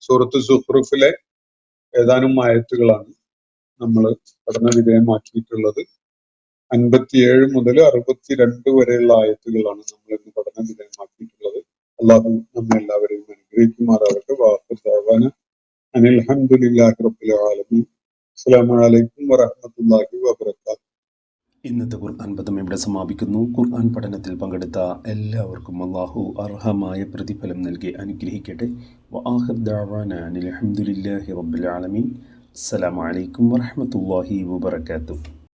സൂറത്ത് സുഖ്റുഫിലെ ഏതാനും ആയത്തുകളാണ് നമ്മൾ പഠന വിധേയമാക്കിയിട്ടുള്ളത്. 57 മുതൽ 62 വരെയുള്ള ആയത്തുകളാണ് നമ്മൾ ഇന്ന് പഠന വിധേയമാക്കിയിട്ടുള്ളത്. അള്ളാഹു നമ്മെ എല്ലാവരെയും അനുഗ്രഹിക്കുമാറാവട്ടെ. വാഹുദാവാന അനിൽ ഹംദുലില്ലാഹി റബ്ബിൽ ആലമീൻ. അസ്സലാമു അലൈക്കും വറഹ്മത്തുള്ളാഹി വബറകാതുഹു. ഇന്നത്തെ ഖുർആൻ പദം ഇവിടെ സമാപിക്കുന്നു. ഖുർആൻ പഠനത്തിൽ പങ്കെടുത്ത എല്ലാവർക്കും അല്ലാഹു അർഹമായ പ്രതിഫലം നൽകി അനുഗ്രഹിക്കട്ടെ. വആഖിർ ദഅവാനാ അൽഹംദുലില്ലാഹി റബ്ബിൽ ആലമീൻ. അസ്സലാമു അലൈക്കും വറഹ്മത്തുള്ളാഹി വബറകാതുഹു.